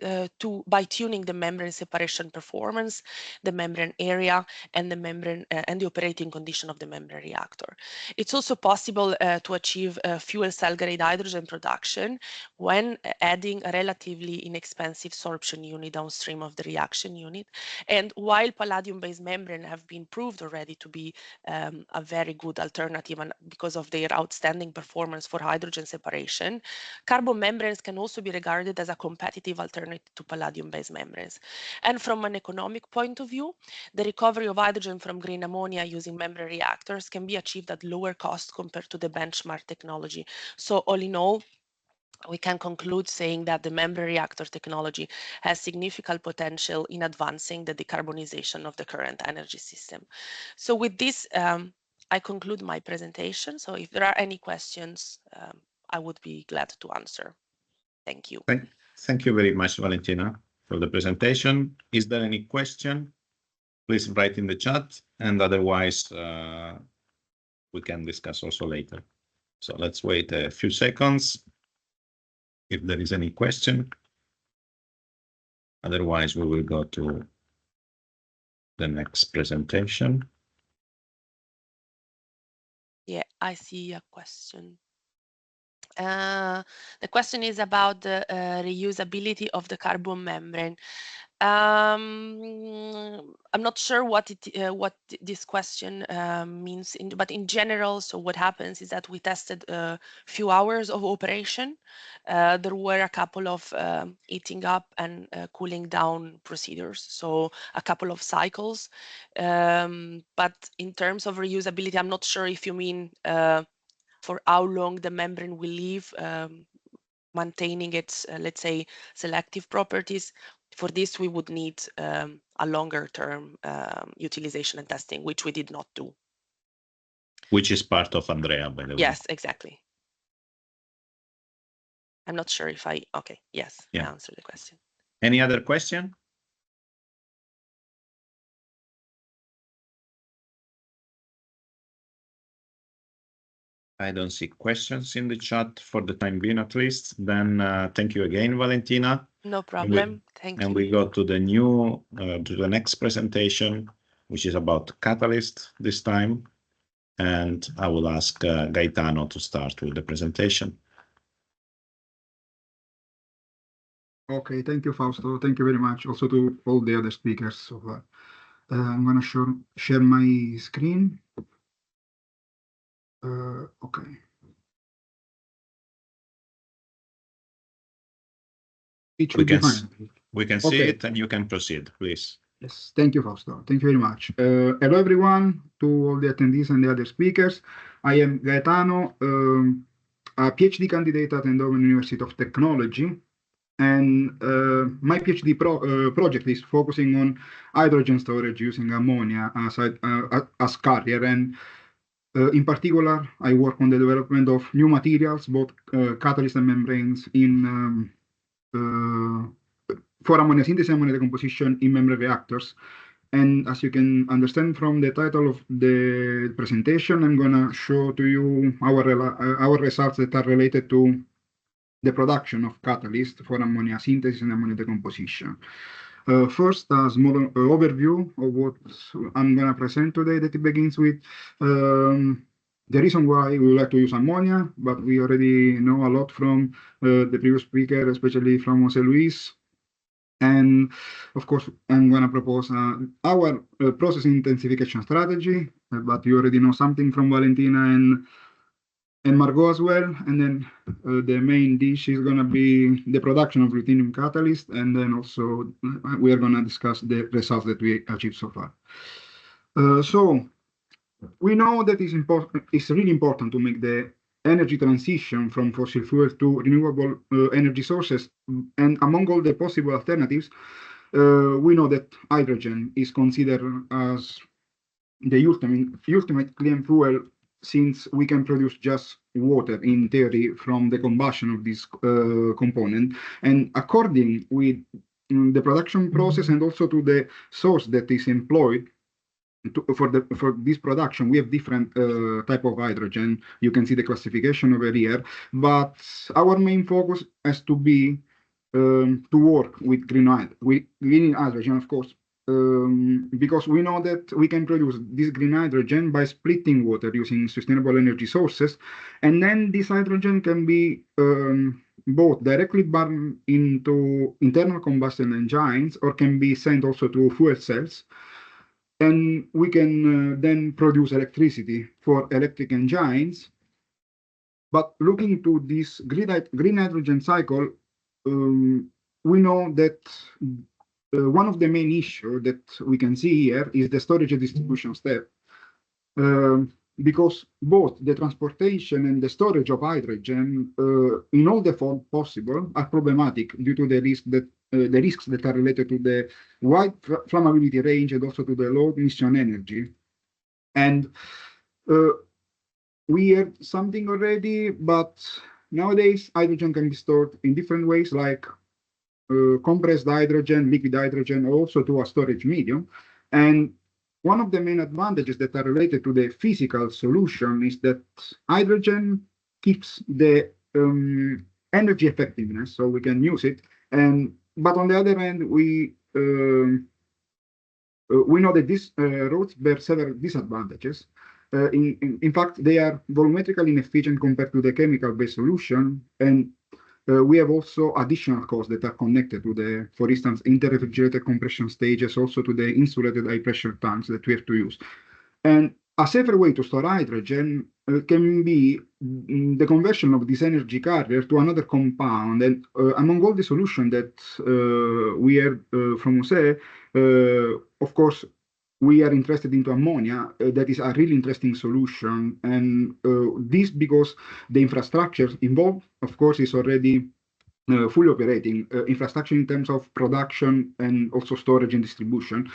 by tuning the membrane separation performance, the membrane area, and the membrane and the operating condition of the membrane reactor. It's also possible to achieve fuel cell grade hydrogen production when adding a relatively inexpensive sorption unit downstream of the reaction unit. And while palladium-based membrane have been proved already to be a very good alternative and because of their outstanding performance for hydrogen separation, carbon membranes can also be regarded as a competitive alternative to palladium-based membranes. And from an economic point of view, the recovery of hydrogen from green ammonia using membrane reactors can be achieved at lower cost compared to the benchmark technology. So all in all, we can conclude saying that the membrane reactor technology has significant potential in advancing the decarbonization of the current energy system. So with this, I conclude my presentation. So if there are any questions, I would be glad to answer. Thank you. Thank you very much, Valentina, for the presentation. Is there any question? Please write in the chat, and otherwise we can discuss also later. So let's wait a few seconds if there is any question. Otherwise, we will go to the next presentation. Yeah, I see a question. The question is about the reusability of the carbon membrane. I'm not sure what this question means, but in general, so what happens is that we tested a few hours of operation. There were a couple of heating up and cooling down procedures, so a couple of cycles. But in terms of reusability, I'm not sure if you mean for how long the membrane will live, maintaining its, let's say, selective properties. For this, we would need a longer term utilization and testing, which we did not do. Which is part of ANDREAH, by the way. Yes, exactly. I'm not sure if okay, yes, yeah. I answered the question. Any other question? I don't see questions in the chat for the time being, at least. Then thank you again, Valentina. No problem. Thank you. And we go to the to the next presentation, which is about catalyst this time. And I will ask Gaetano to start with the presentation. Okay, thank you, Fausto. Thank you very much. Also to all the other speakers. So I'm going to share my screen. Okay. It should be fine. We can see it, and you can proceed, please. Yes, thank you, Fausto. Thank you very much. Hello, everyone, to all the attendees and the other speakers. I am Gaetano, a PhD candidate at Eindhoven University of Technology. And my PhD project is focusing on hydrogen storage using ammonia as carrier. And in particular, I work on the development of new materials, both catalysts and membranes, for ammonia synthesis and ammonia decomposition in membrane reactors. And as you can understand from the title of the presentation, I'm going to show to you our results that are related to the production of catalyst for ammonia synthesis and ammonia decomposition. First, a small overview of what I'm going to present today that it begins with the reason why we would like to use ammonia, but we already know a lot from the previous speaker, especially from Jose Luis. And of course, I'm going to propose our process intensification strategy, but you already know something from Valentina and and Margot as well. And then the main dish is going to be the production of ruthenium catalyst. And then also we are going to discuss the results that we achieved so far. So we know that it's really important to make the energy transition from fossil fuel to renewable energy sources. And among all the possible alternatives, we know that hydrogen is considered as the ultimate clean fuel, since we can produce just water in theory from the combustion of this component. And according with the production process and also to the source that is employed for this production, we have different type of hydrogen. You can see the classification over here, but our main focus has to be to work with green hydrogen, of course, because we know that we can produce this green hydrogen by splitting water using sustainable energy sources, and then this hydrogen can be both directly burned into internal combustion engines or can be sent also to fuel cells. And we can then produce electricity for electric engines. But looking to this green hydrogen cycle, we know that one of the main issues that we can see here is the storage and distribution step. Because both the transportation and the storage of hydrogen in all the form possible are problematic due to the risks that are related to the wide flammability range and also to the low emission energy. And we have something already, but nowadays hydrogen can be stored in different ways, like compressed hydrogen, liquid hydrogen, also to a storage medium. And one of the main advantages that are related to the physical solution is that hydrogen keeps the energy effectiveness, so we can use it. But on the other hand, we know that these routes bear several disadvantages. In fact, they are volumetrically inefficient compared to the chemical-based solution, and we have also additional costs that are connected to the, for instance, inter-refrigerated compression stages, also to the insulated high-pressure tanks that we have to use. And a safer way to store hydrogen can be the conversion of this energy carrier to another compound. And among all the solutions that we heard from Jose, of course, we are interested into ammonia. That is a really interesting solution. And this because the infrastructure involved, of course, is already fully operating infrastructure in terms of production and also storage and distribution.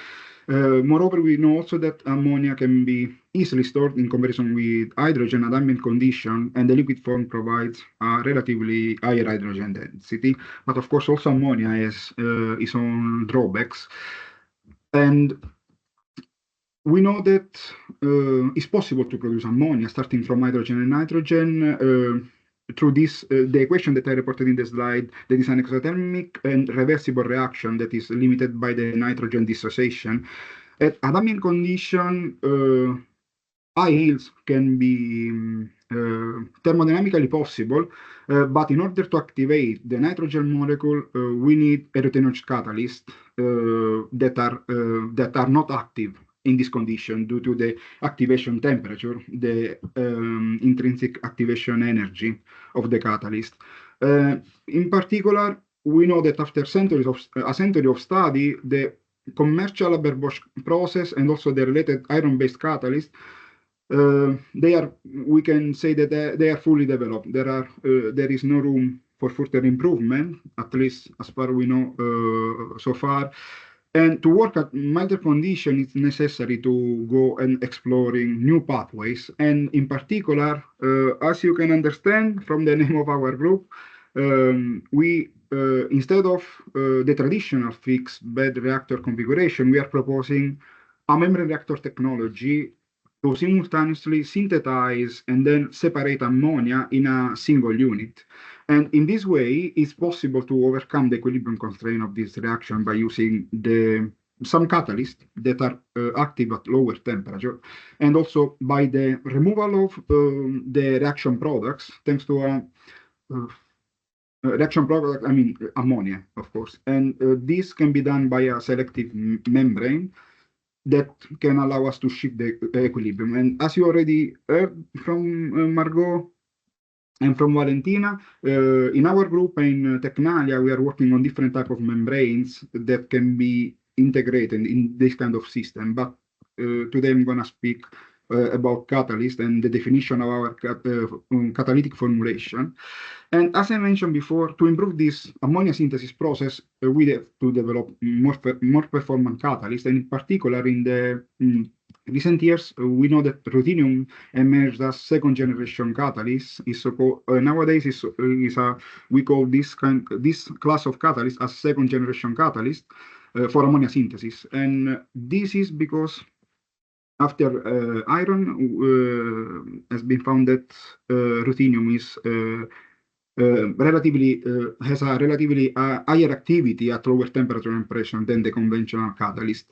Moreover, we know also that ammonia can be easily stored in comparison with hydrogen at ambient condition, and the liquid form provides a relatively higher hydrogen density. But of course, also ammonia has its own drawbacks. And we know that it's possible to produce ammonia starting from hydrogen and nitrogen through this, the equation that I reported in the slide, that is an exothermic and reversible reaction that is limited by the nitrogen dissociation. At ambient condition, high yields can be thermodynamically possible, but in order to activate the nitrogen molecule, we need erythenoid catalysts that are not active in this condition due to the activation temperature, the intrinsic activation energy of the catalyst. In particular, we know that after a century of study, the commercial Haber-Bosch process and also the related iron-based catalyst, we can say that they are fully developed. There is no room for further improvement, at least as far we know so far. And to work at milder conditions, it's necessary to go and exploring new pathways. And in particular, as you can understand from the name of our group, we instead of the traditional fixed bed reactor configuration, we are proposing a membrane reactor technology to simultaneously synthesize and then separate ammonia in a single unit. And in this way, it's possible to overcome the equilibrium constraint of this reaction by using some catalysts that are active at lower temperature, and also by the removal of the reaction products, thanks to a reaction product, I mean ammonia, of course. And this can be done by a selective membrane that can allow us to shift the equilibrium. And as you already heard from Margot, And from Valentina, in our group in Technalia, we are working on different type of membranes that can be integrated in this kind of system. But today I'm going to speak about catalyst and the definition of our catalytic formulation. And as I mentioned before, to improve this ammonia synthesis process, we have to develop more performant catalysts. And in particular, in the recent years, we know that ruthenium emerged as second generation catalyst. Is so nowadays we call this class of catalyst as second generation catalyst for ammonia synthesis. And this is because after iron has been found that ruthenium is has a relatively higher activity at lower temperature and pressure than the conventional catalyst.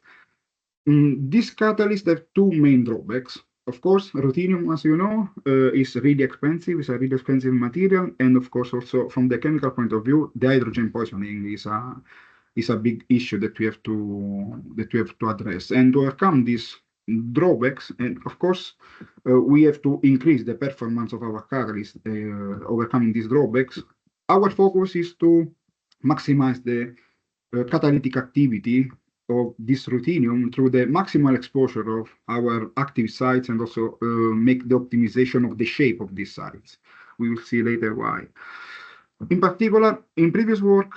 This catalyst have two main drawbacks. Of course, ruthenium, as you know, is really expensive. It's a really expensive material, and of course, also from the chemical point of view, the hydrogen poisoning is a big issue that we have to address. And to overcome these drawbacks, and of course, we have to increase the performance of our catalyst, overcoming these drawbacks. Our focus is to maximize the catalytic activity of this ruthenium through the maximal exposure of our active sites and also make the optimization of the shape of these sites. We will see later why. In particular, in previous work,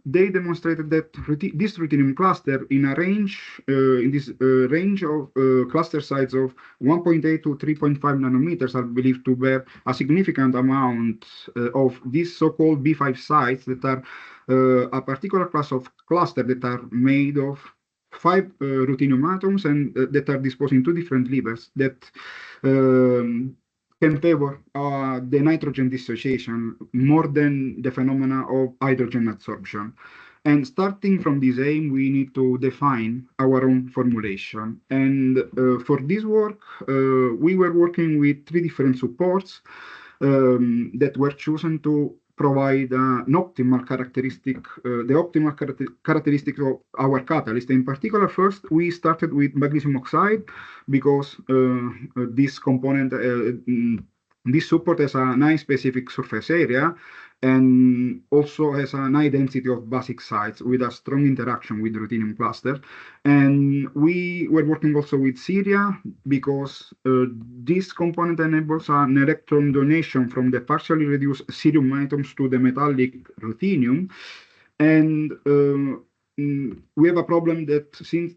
they demonstrated that this ruthenium cluster in a range, range of cluster size of 1.8 to 3.5 nanometers are believed to bear a significant amount of these so-called B5 sites that are a particular class of cluster that are made of 5 ruthenium atoms and that are disposed in 2 different levers that can favor the nitrogen dissociation more than the phenomena of hydrogen adsorption. And starting from this aim, we need to define our own formulation. And for this work, we were working with 3 different supports that were chosen to provide an optimal characteristic, the optimal characteristic of our catalyst. In particular, first, we started with magnesium oxide because this component, this support has a nice specific surface area and also has a high density of basic sites with a strong interaction with ruthenium cluster. And we were working also with Syria because this component enables an electron donation from the partially reduced cerium atoms to the metallic ruthenium. And we have a problem that since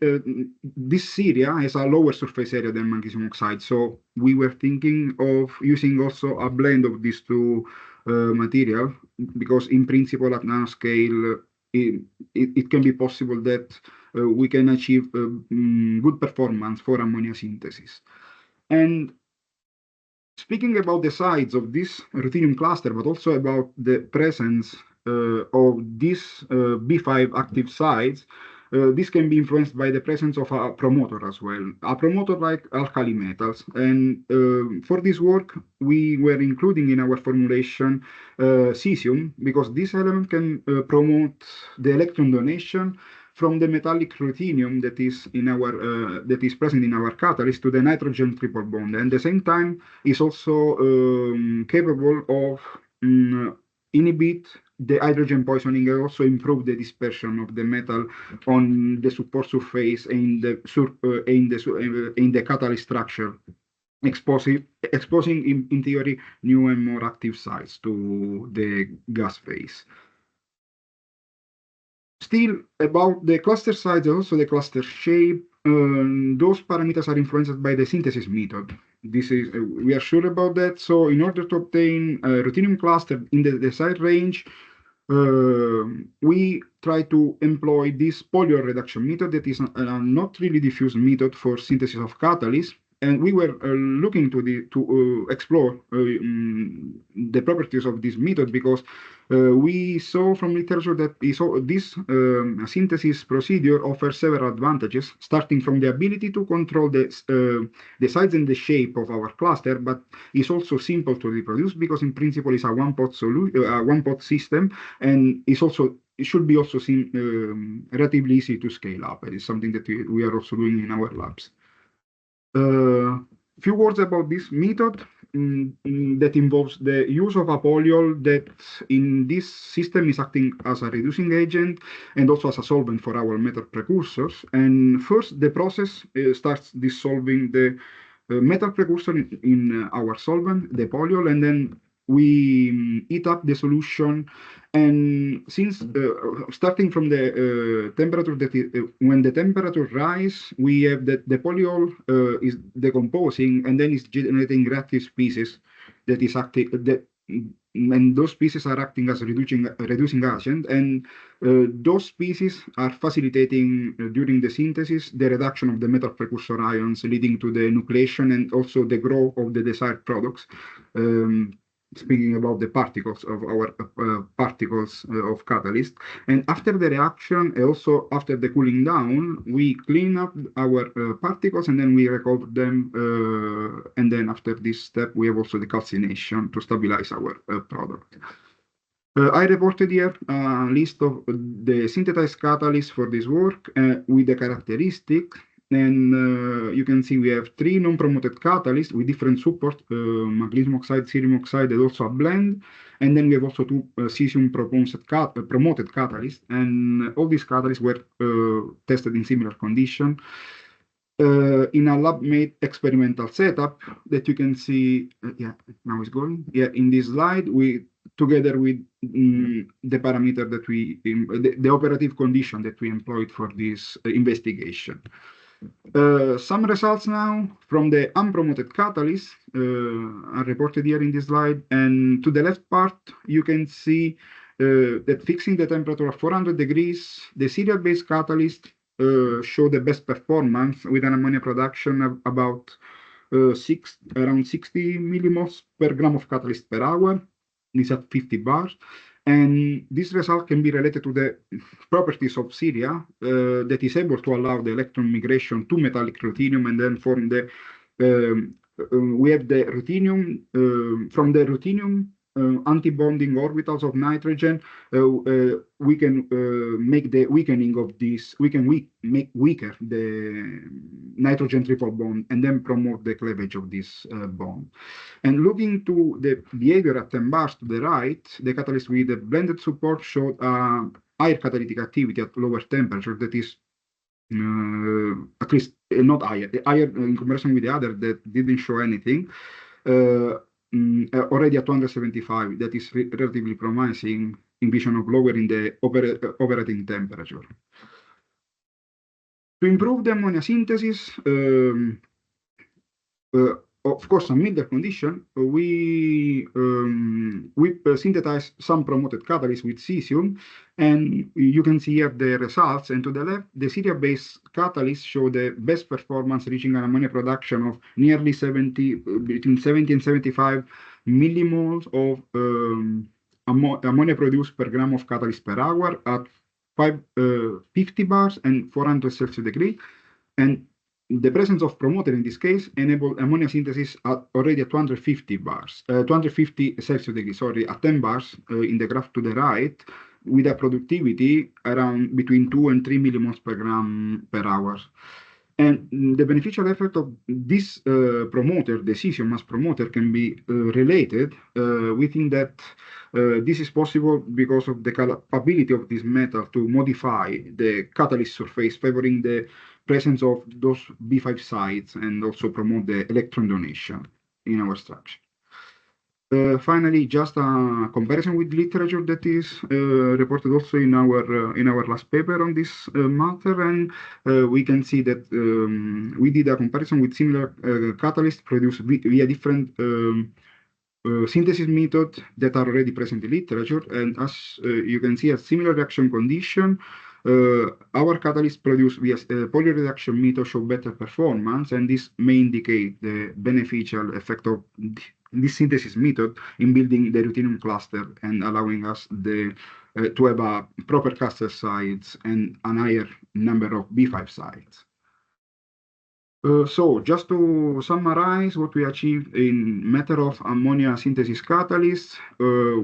this Syria has a lower surface area than magnesium oxide, so we were thinking of using also a blend of these two material, because in principle at nanoscale it can be possible that we can achieve good performance for ammonia synthesis. And speaking about the size of this ruthenium cluster, but also about the presence of these B5 active sites, this can be influenced by the presence of a promoter as well, a promoter like alkali metals. And for this work, we were including in our formulation cesium, because this element can promote the electron donation from the metallic ruthenium that is in our that is present in our catalyst to the nitrogen triple bond, and at the same time is also capable of inhibit the hydrogen poisoning and also improve the dispersion of the metal on the support surface in the catalyst structure, exposing in theory new and more active sites to the gas phase. Still, about the cluster size and also the cluster shape, those parameters are influenced by the synthesis method. This is we are sure about that. So in order to obtain a ruthenium cluster in the desired range, we try to employ this polyol reduction method that is a not really diffuse method for synthesis of catalysts. And we were looking to explore the properties of this method because we saw from literature that this synthesis procedure offers several advantages, starting from the ability to control the size and the shape of our cluster, but it's also simple to reproduce because in principle it's a one-pot system, and it should be also relatively easy to scale up. It is something that we are also doing in our labs. few words about this method that involves the use of a polyol that in this system is acting as a reducing agent and also as a solvent for our metal precursors. And first, the process starts dissolving the metal precursor in our solvent, the polyol, and then we heat up the solution. And since starting from the temperature that when the temperature rise, we have that the polyol is decomposing and then it's generating reactive species that is acting and those species are acting as a reducing agent, and those species are facilitating during the synthesis the reduction of the metal precursor ions, leading to the nucleation and also the growth of the desired products. Speaking about the particles of our particles of catalyst. And after the reaction, also after the cooling down, we clean up our particles and then we recover them. And then after this step, we have also the calcination to stabilize our product. I reported here a list of the synthesized catalysts for this work with the characteristics. And you can see we have 3 non-promoted catalysts with different support, magnesium oxide, cerium oxide, and also a blend. And then we have also 2 cesium promoted catalysts. And all these catalysts were tested in similar conditions in a lab-made experimental setup that you can see. Yeah, now it's going. Yeah, in this slide, we together with the parameter that we, the operative condition that we employed for this investigation. Some results now from the unpromoted catalyst are reported here in this slide. And to the left part, you can see that fixing the temperature of 400 degrees, the serial-based catalyst show the best performance with an ammonia production of about around 60 millimoles per gram of catalyst per hour. This at 50 bars. And this result can be related to the properties of ceria that is able to allow the electron migration to metallic ruthenium and then form the, we have the ruthenium, from the ruthenium antibonding orbitals of nitrogen, we can make the weakening of this, we can make weaker the nitrogen triple bond and then promote the cleavage of this bond. And looking to the behavior at 10 bars to the right, the catalyst with the blended support showed higher catalytic activity at lower temperature, that is at least not higher in comparison with the other that didn't show anything. Already at 275, that is relatively promising in vision of lowering the operating temperature. To improve the ammonia synthesis, of course, amid the condition, we synthesize some promoted catalysts with cesium, and you can see here the results. And to the left, the serial-based catalysts show the best performance, reaching an ammonia production of nearly between 70 and 75 millimoles of ammonia produced per gram of catalyst per hour at 50 bars and 400 Celsius degree. And the presence of promoter in this case enabled ammonia synthesis already at 250 bars, 250 Celsius degrees, sorry, at 10 bars in the graph to the right, with a productivity around between 2 and 3 millimoles per gram per hour. And the beneficial effect of this promoter, the cesium mass promoter, can be related. We think that this is possible because of the capability of this metal to modify the catalyst surface, favoring the presence of those B5 sites and also promote the electron donation in our structure. Finally, just a comparison with literature that is reported also in our last paper on this matter, and we can see that we did a comparison with similar catalysts produced via different synthesis methods that are already present in literature. And as you can see, a similar reaction condition, our catalysts produced via polyreduction method show better performance, and this may indicate the beneficial effect of this synthesis method in building the ruthenium cluster and allowing us to have a proper cluster sites and a higher number of B5 sites. So just to summarize what we achieved in matter of ammonia synthesis catalysts,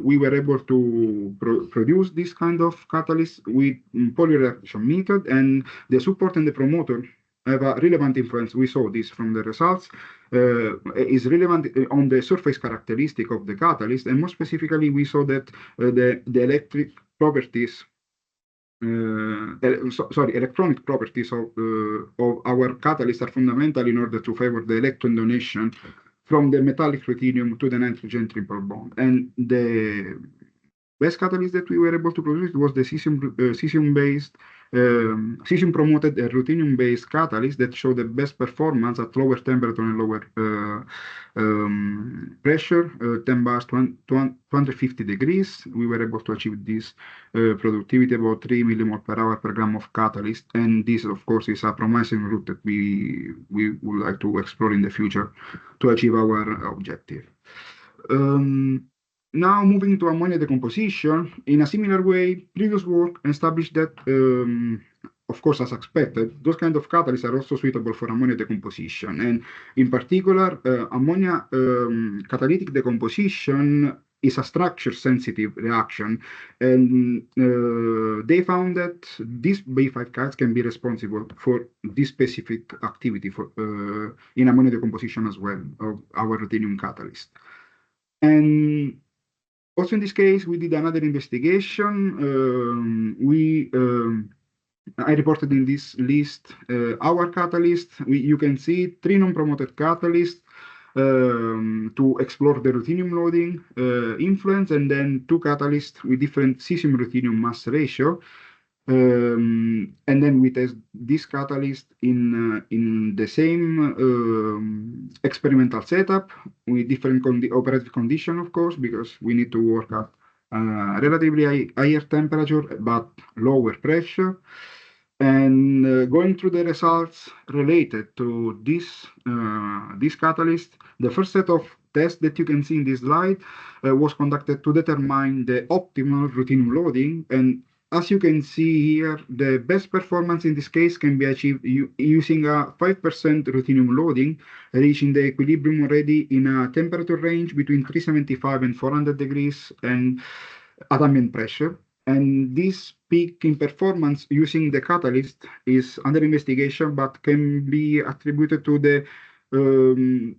we were able to produce this kind of catalyst with polyreduction method, and the support and the promoter have a relevant influence. We saw this from the results. Is relevant on the surface characteristic of the catalyst, and more specifically, we saw that the electric properties. Electronic properties of our catalyst are fundamental in order to favor the electron donation from the metallic ruthenium to the nitrogen triple bond. And the best catalyst that we were able to produce was the cesium-based, cesium-promoted ruthenium-based catalyst that showed the best performance at lower temperature and lower pressure, 10 bars, 250 degrees. We were able to achieve this productivity about 3 millimole per hour per gram of catalyst. And this, of course, is a promising route that we would like to explore in the future to achieve our objective. Now moving to ammonia decomposition, in a similar way, previous work established that, of course, as expected, those kind of catalysts are also suitable for ammonia decomposition. And in particular, ammonia catalytic decomposition is a structure-sensitive reaction. And they found that these B5 cats can be responsible for this specific activity for, in ammonia decomposition as well, of our ruthenium catalyst. And also in this case, we did another investigation. I reported in this list our catalyst. You can see 3 non-promoted catalysts to explore the ruthenium loading influence, and then 2 catalysts with different cesium-ruthenium mass ratio. And then we test this catalyst in the same experimental setup with different operative condition, of course, because we need to work at relatively higher temperature but lower pressure. And going through the results related to this catalyst, the first set of tests that you can see in this slide was conducted to determine the optimal ruthenium loading. And as you can see here, the best performance in this case can be achieved using a 5% ruthenium loading, reaching the equilibrium already in a temperature range between 375 and 400 degrees and at ambient pressure. And this peak in performance using the catalyst is under investigation, but can be attributed to the 2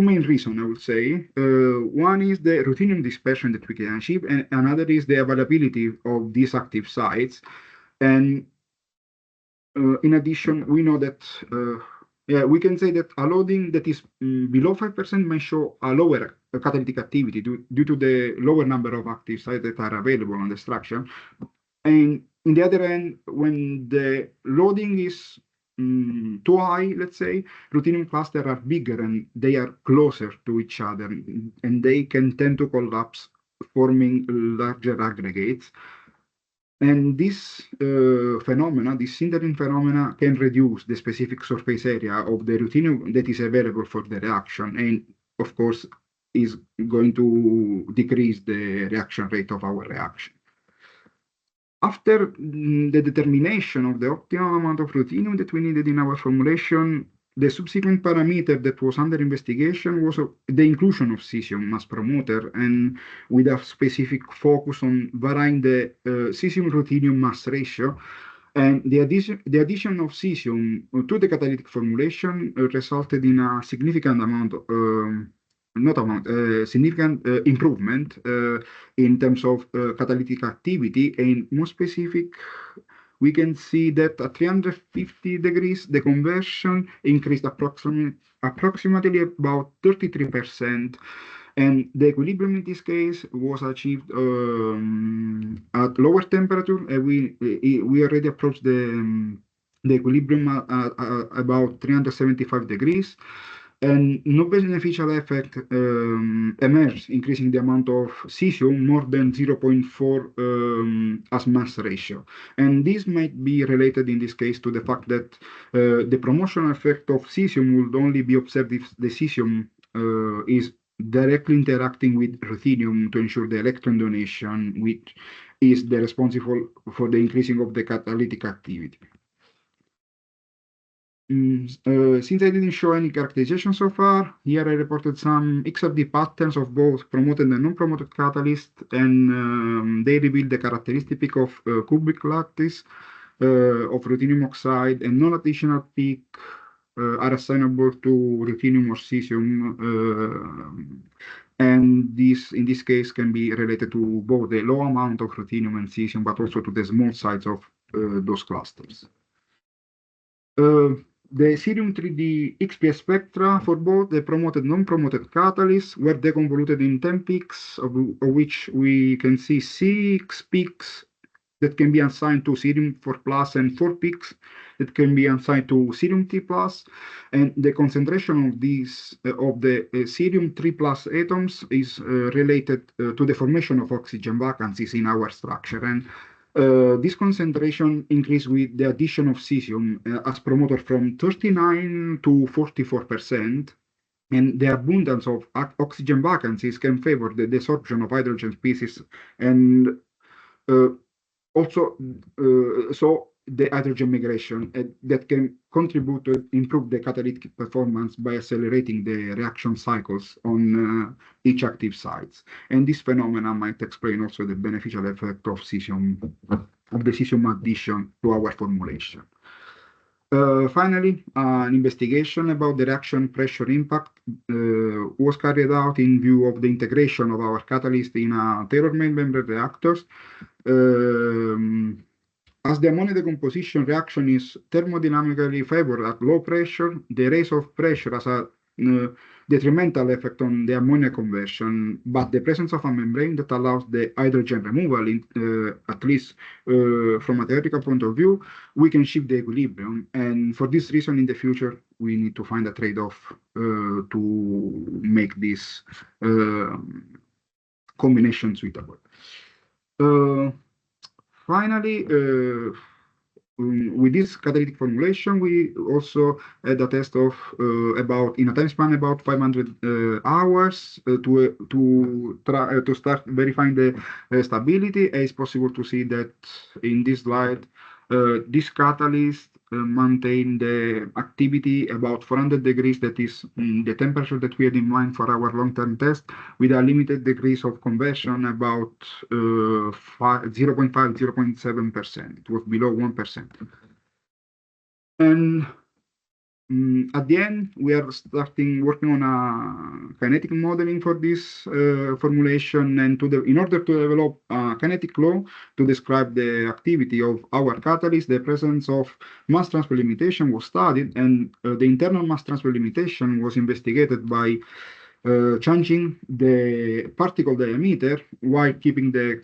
main reasons, I would say. One is the ruthenium dispersion that we can achieve, and another is the availability of these active sites. And in addition, we know that we can say that a loading that is below 5% may show a lower catalytic activity due to the lower number of active sites that are available on the structure. And in the other end, when the loading is too high, let's say, ruthenium clusters are bigger and they are closer to each other, and they can tend to collapse, forming larger aggregates. And this phenomena, this sintering phenomena, can reduce the specific surface area of the ruthenium that is available for the reaction, and of course is going to decrease the reaction rate of our reaction. After the determination of the optimal amount of ruthenium that we needed in our formulation, the subsequent parameter that was under investigation was the inclusion of cesium mass promoter, and with a specific focus on varying the cesium-ruthenium mass ratio. And the addition of cesium to the catalytic formulation resulted in a significant amount significant improvement in terms of catalytic activity, and more specific, we can see that at 350 degrees, the conversion increased approximately about 33%, and the equilibrium in this case was achieved at lower temperature. We already approached the equilibrium at about 375 degrees. And no beneficial effect emerged, increasing the amount of cesium more than 0.4 as mass ratio. And this might be related in this case to the fact that the promotional effect of cesium would only be observed if the cesium is directly interacting with ruthenium to ensure the electron donation, which is the responsible for the increasing of the catalytic activity. Since I didn't show any characterization so far, here I reported some XRD patterns of both promoted and non-promoted catalysts, and they reveal the characteristic of cubic lattice of ruthenium oxide and no additional peak are assignable to ruthenium or cesium, and this, in this case, can be related to both the low amount of ruthenium and cesium, but also to the small size of those clusters. The cerium 3D XPS spectra for both the promoted and non-promoted catalysts were deconvoluted in 10 peaks, of which we can see 6 peaks that can be assigned to cerium 4+ and 4 peaks that can be assigned to cerium 3+, and the concentration of these of the cerium 3+ atoms is related to the formation of oxygen vacancies in our structure, and this concentration increased with the addition of cesium as promoter from 39 to 44%. And the abundance of oxygen vacancies can favor the desorption of hydrogen species, and also so the hydrogen migration that can contribute to improve the catalytic performance by accelerating the reaction cycles on each active sites. And this phenomenon might explain also the beneficial effect of cesium, of the cesium addition to our formulation. Finally, an investigation about the reaction pressure impact was carried out in view of the integration of our catalyst in a tailor-made membrane reactors. As the ammonia decomposition reaction is thermodynamically favored at low pressure, the raise of pressure has a detrimental effect on the ammonia conversion, but the presence of a membrane that allows the hydrogen removal, at least from a theoretical point of view, we can shift the equilibrium. And for this reason, in the future, we need to find a trade-off to make this combination suitable. Finally, with this catalytic formulation, we also had a test of about, in a time span about 500 hours to start verifying the stability. It's possible to see that in this slide, this catalyst maintain the activity about 400 degrees, that is the temperature that we had in mind for our long-term test, with a limited degrees of conversion about 0.5, 0.7%. It was below 1%. And at the end, we are working on a kinetic modeling for this formulation, and in order to develop a kinetic law to describe the activity of our catalyst, the presence of mass transfer limitation was studied, and the internal mass transfer limitation was investigated by changing the particle diameter while keeping the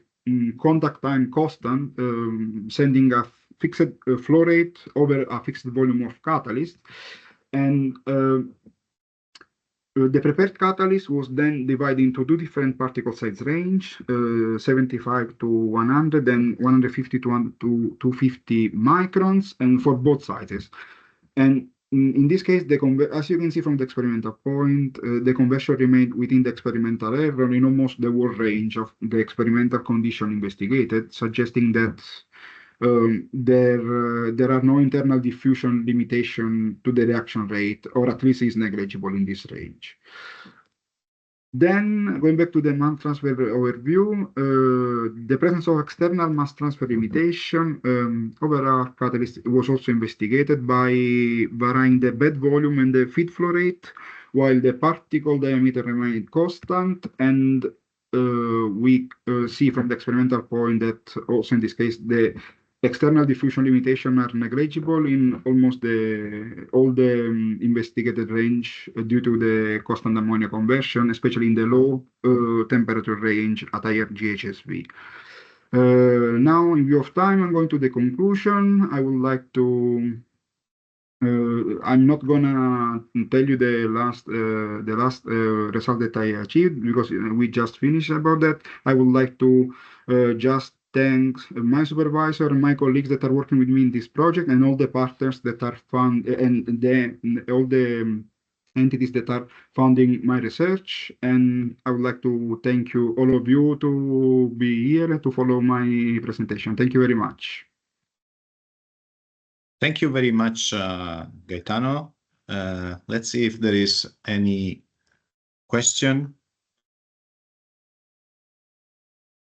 contact time constant, sending a fixed flow rate over a fixed volume of catalyst. And the prepared catalyst was then divided into two different particle size range, 75 to 100 and 150 to 250 microns, and for both sizes. And in this case, as you can see from the experimental point, the conversion remained within the experimental error in almost the whole range of the experimental condition investigated, suggesting that there are no internal diffusion limitation to the reaction rate, or at least is negligible in this range. Then, going back to the mass transfer overview, the presence of external mass transfer limitation over our catalyst was also investigated by varying the bed volume and the feed flow rate, while the particle diameter remained constant. And we see from the experimental point that also in this case, the external diffusion limitation are negligible in almost all the investigated range due to the constant ammonia conversion, especially in the low temperature range at higher GHSV. Now, in view of time, I'm going to the conclusion. I would like to. I'm not gonna tell you the last result that I achieved, because we just finished about that. I would like to just thank my supervisor and my colleagues that are working with me in this project, and all the partners that are fund, and all the entities that are funding my research. And I would like to thank you, all of you, to be here to follow my presentation. Thank you very much. Thank you very much, Gaetano. Let's see if there is any question.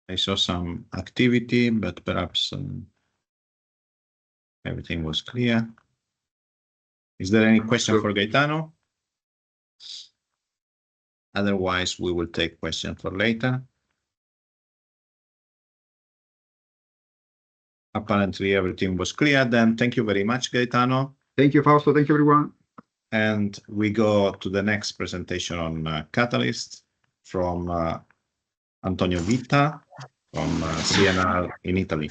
I saw some activity, but perhaps Everything was clear. Is there any question for Gaetano? Otherwise, we will take questions for later. Apparently, everything was clear. Then thank you very much, Gaetano. Thank you, Fausto. Thank you, everyone. And we go to the next presentation on Catalyst from Antonio Vita from CNR in Italy.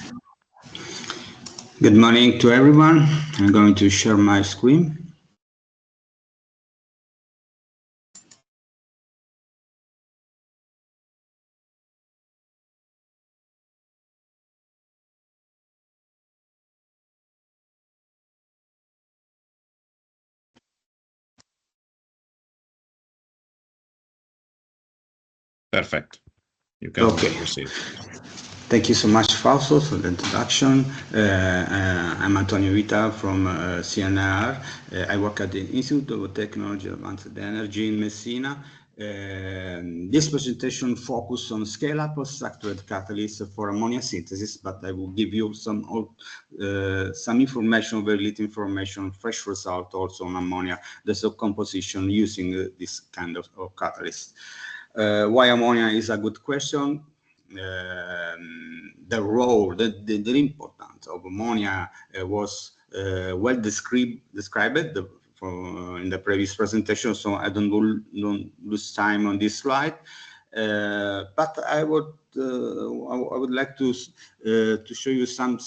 Good morning to everyone. I'm going to share my screen. Perfect. You can proceed. Thank you so much, Fausto, for the introduction. I'm Antonio Vita from CNR. I work at the Institute of Technology of Advanced Energy in Messina. This presentation focuses on scale-up of structured catalysts for ammonia synthesis, but I will give you some information, very little information, fresh result also on ammonia, the subcomposition using this kind of catalyst. Why ammonia is a good question. The role, the importance of ammonia was well described in the previous presentation, so I don't lose time on this slide. But I would like to show you some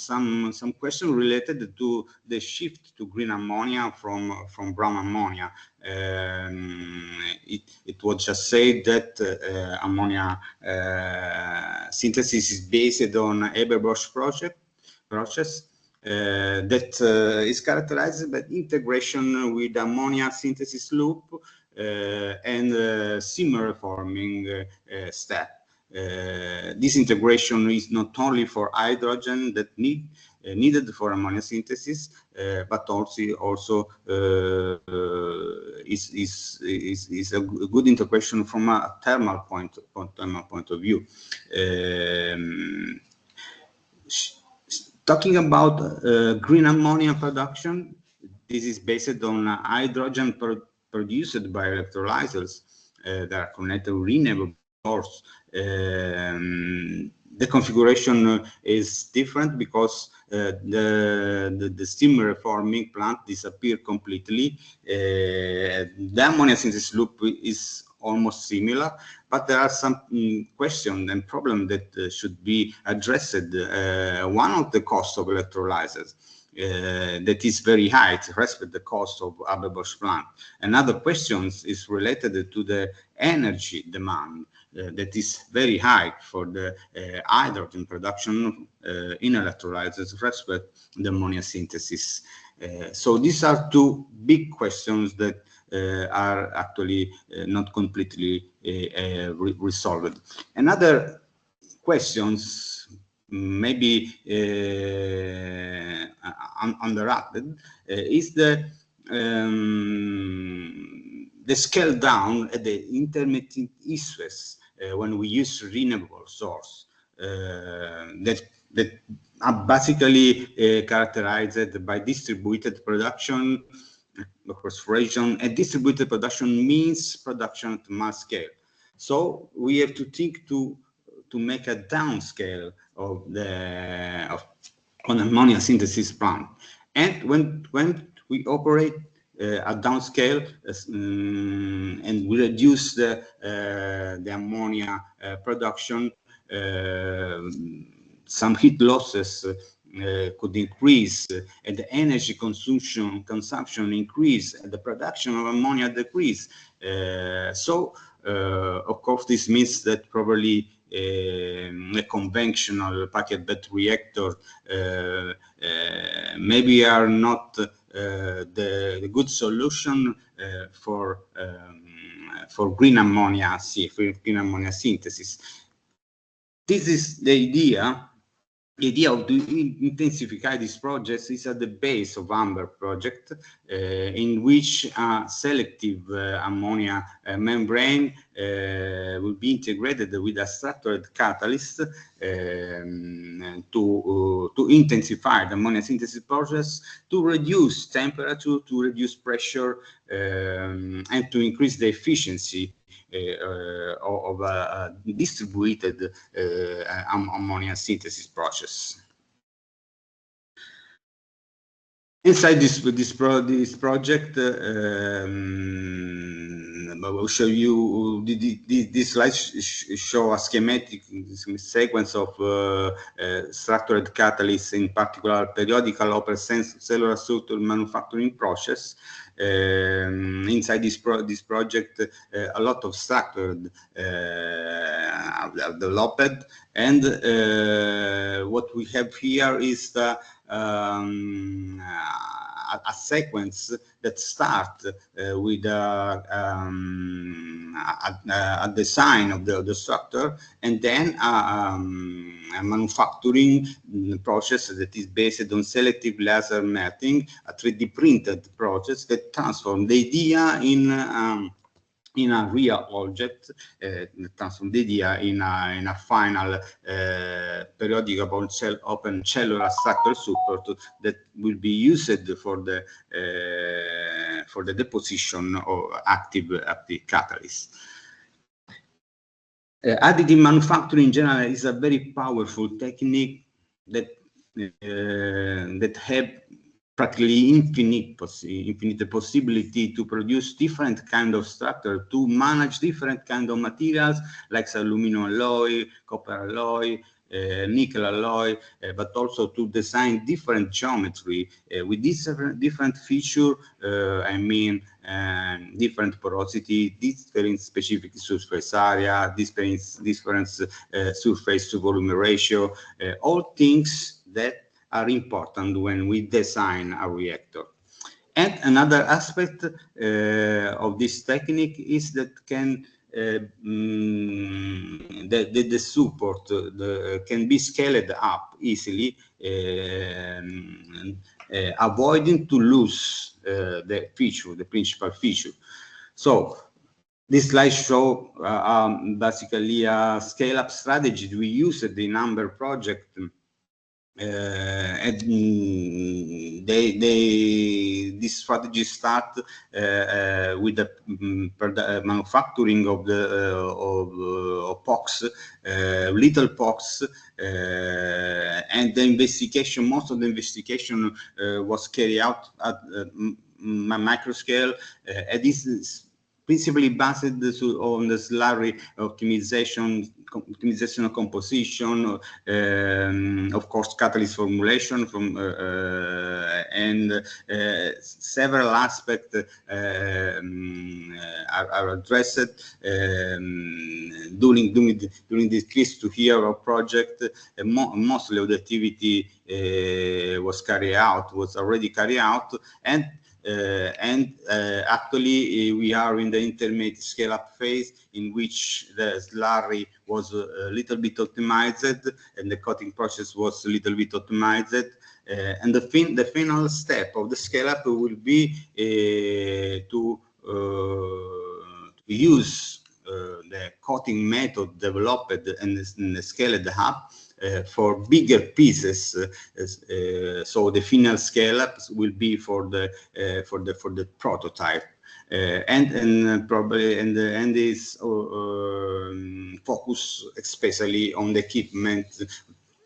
questions related to the shift to green ammonia from brown ammonia. It was just said that ammonia synthesis is based on AMBHER process that is characterized by integration with ammonia synthesis loop and similar forming step. This integration is not only for hydrogen that needed for ammonia synthesis, but also is a good integration from a thermal point of view. Talking about green ammonia production, this is based on hydrogen produced by electrolyzers that are connected to renewable source. The configuration is different because the steam reforming plant disappeared completely. The ammonia synthesis loop is almost similar, but there are some questions and problems that should be addressed. One of the costs of electrolyzers that is very high, it respects the cost of AMBHER plant. Another question is related to the energy demand that is very high for the hydrogen production in electrolyzers respect the ammonia synthesis. So these are two big questions that are actually not completely resolved. Another questions maybe underrated is the scale down at the intermittent issues when we use renewable source that are basically characterized by distributed production across region, and distributed production means production at mass scale. So we have to think to make a downscale of on ammonia synthesis plant. And when we operate a downscale and we reduce the ammonia production, some heat losses could increase, and the energy consumption increase, and the production of ammonia decrease. So, of course, this means that probably a conventional packet bed reactor maybe are not the good solution for green ammonia synthesis. This is the idea. The idea of intensify these projects is at the base of AMBHER project, in which a selective ammonia membrane will be integrated with a structured catalyst to to intensify the ammonia synthesis process, to reduce temperature, to reduce pressure, and to increase the efficiency of a distributed ammonia synthesis process. Inside this project, I will show you these slides show a schematic sequence of structured catalysts, in particular periodical open cellular structure manufacturing process. Inside this project, a lot of structured are developed, and what we have here is the a sequence that starts with a design of the structure, and then a manufacturing process that is based on selective laser melting, a 3D printed process that transforms the idea in a real object, transform the idea in a final periodic open cellular structure support that will be used for the deposition of active catalysts. Additive manufacturing in general is a very powerful technique that have practically infinite possibility to produce different kind of structure, to manage different kind of materials like aluminum alloy, copper alloy, nickel alloy, but also to design different geometry with different feature. I mean, different porosity, different specific surface area, different surface to volume ratio, all things that are important when we design a reactor. And another aspect of this technique is that the support can be scaled up easily, avoiding to lose the principal feature. So this slide shows basically a scale-up strategy we used in AMBHER project. And this strategy start with the manufacturing of POX, little POX, and the investigation. Most of the investigation was carried out at micro scale, and this is principally based on the slurry optimization of composition, of course, catalyst formulation and several aspects are addressed during this case to hear project. Mostly of the activity was already carried out, and actually we are in the intermediate scale-up phase, in which the slurry was a little bit optimized and the coating process was a little bit optimized, and the final step of the scale-up will be to use the coating method developed and scaled up for bigger pieces. So the final scale-up will be for the prototype, and probably in the end is focus especially on the equipment.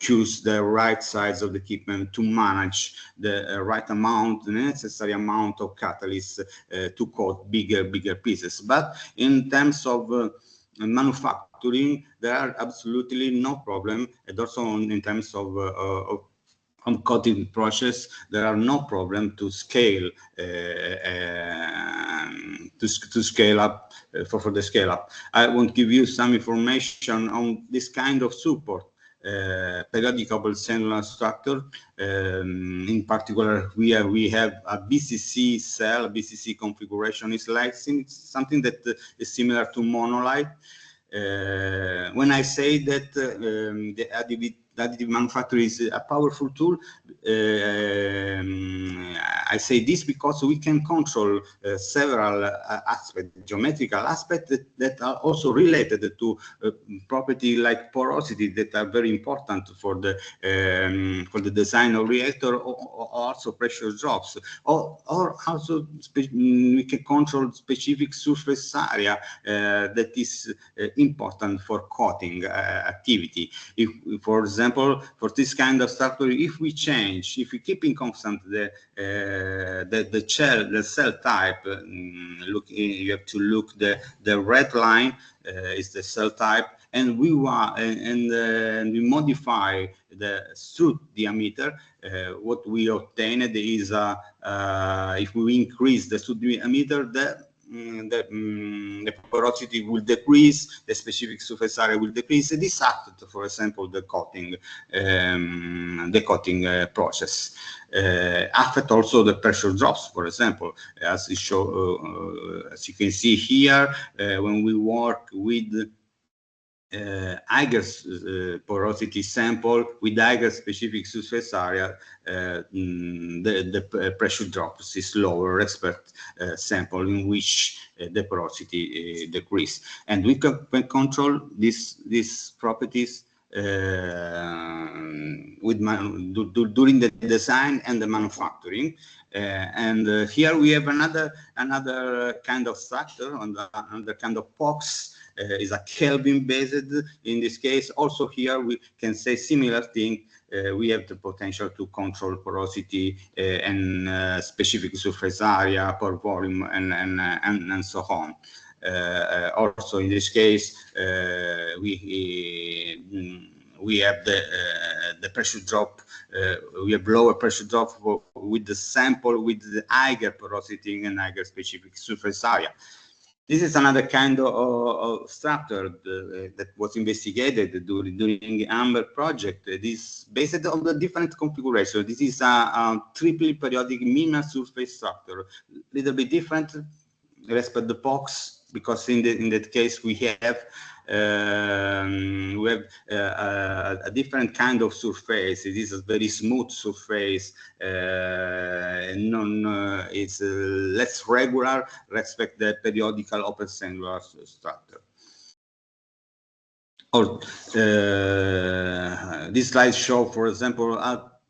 Choose the right size of the equipment to manage the right amount, the necessary amount of catalyst to coat bigger pieces. But in terms of manufacturing, there are absolutely no problem, and also in terms of coating process, there are no problem to scale to scale up for the scale up. I want to give you some information on this kind of support. Periodic open cellular structure. In particular, we have a BCC cell. BCC configuration is like something that is similar to monolith. When I say that the additive manufacturing is a powerful tool. I say this because we can control several aspects, geometrical aspects that are also related to property like porosity that are very important for the design of reactor, or also pressure drops, or also we can control specific surface area that is important for coating activity. If, for example, for this kind of structure, if we keep in constant the cell type, you have to look the red line is the cell type, and we we modify the strut diameter. What we obtained is if we increase the strut diameter, the porosity will decrease, the specific surface area will decrease. This affects, for example, the coating process. Affect also the pressure drops, for example, as you can see here, when we work with Eiger's porosity sample with Eiger specific surface area, the pressure drops is lower expert sample in which the porosity decrease, and we can control these properties during the design and the manufacturing. Here we have another kind of structure, another kind of box. Is a Kelvin based in this case. Also here we can say similar thing. We have the potential to control porosity and specific surface area, per volume, and so on. Also in this case we have the pressure drop. We have lower pressure drop with the sample with the Eiger porosity and Eiger specific surface area. This is another kind of structure that was investigated during the AMBHER project. This based on the different configuration. This is a triple periodic minimal surface structure, little bit different respect the box, because in that case we have a different kind of surface. It is a very smooth surface. It's less regular respect the periodical open cellular structure. Or this slide show, for example,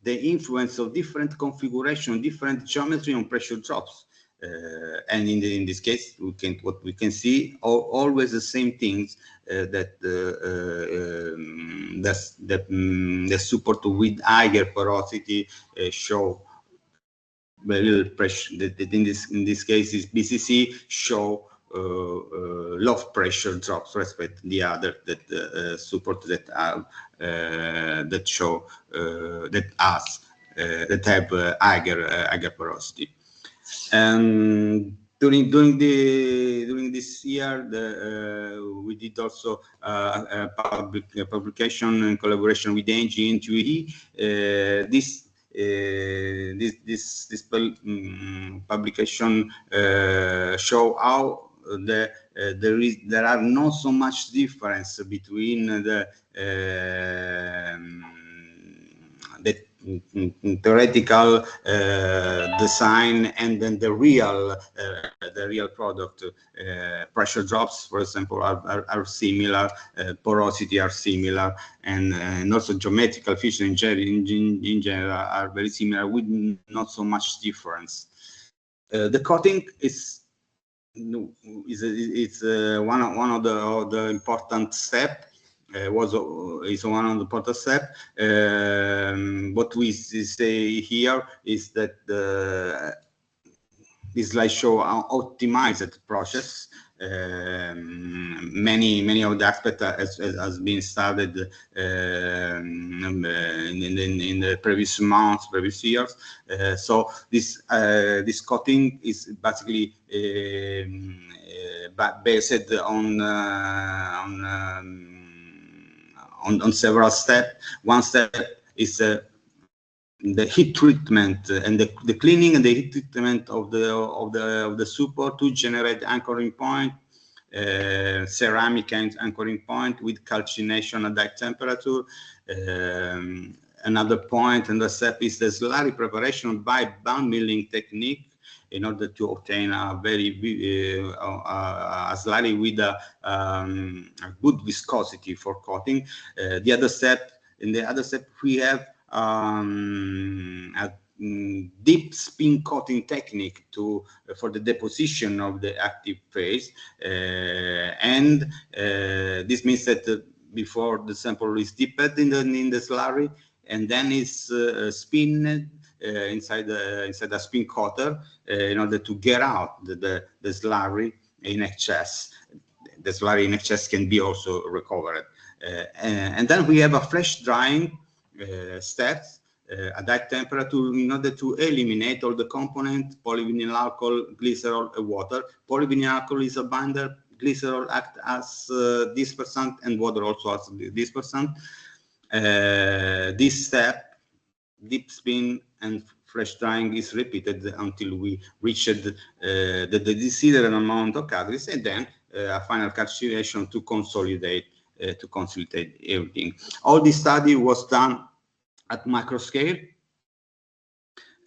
the influence of different configuration, different geometry on pressure drops. And in this case, what we can see always the same things that the support with Eiger porosity show very pressure. In this case, is BCC show low pressure drops respect the other that support that have that show that have Eiger porosity. And during this year, we did also a publication in collaboration with ANDREAH and TUE. This publication show how there are not so much difference between the theoretical design and then the real product. Pressure drops, for example, are similar, porosity are similar, and also geometrical features in general are very similar with not so much difference. The coating is one of the important steps. Is one of the important steps. What we say here is that this slide show how optimized process. Many of the aspects has been started in the previous months, previous years. So this coating is basically based on several steps. One step is the heat treatment and the cleaning and the heat treatment of the support to generate anchoring point. ceramic anchoring point with calcination at high temperature. Another point in the step is the slurry preparation by band milling technique in order to obtain a very a slurry with a good viscosity for coating. In the other step, we have a deep spin coating technique for the deposition of the active phase, and this means that before the sample is dipped in the slurry, and then it's spinned inside a spin coater in order to get out the slurry in excess. The slurry in excess can be also recovered. And then we have a flash drying steps at high temperature in order to eliminate all the components, polyvinyl alcohol, glycerol, and water. Polyvinyl alcohol is a binder, glycerol acts as dispersant, and water also as dispersant. This step, deep spin and flash drying, is repeated until we reach the desired amount of catalyst, and then a final calcination to consolidate everything. All this study was done at macro scale.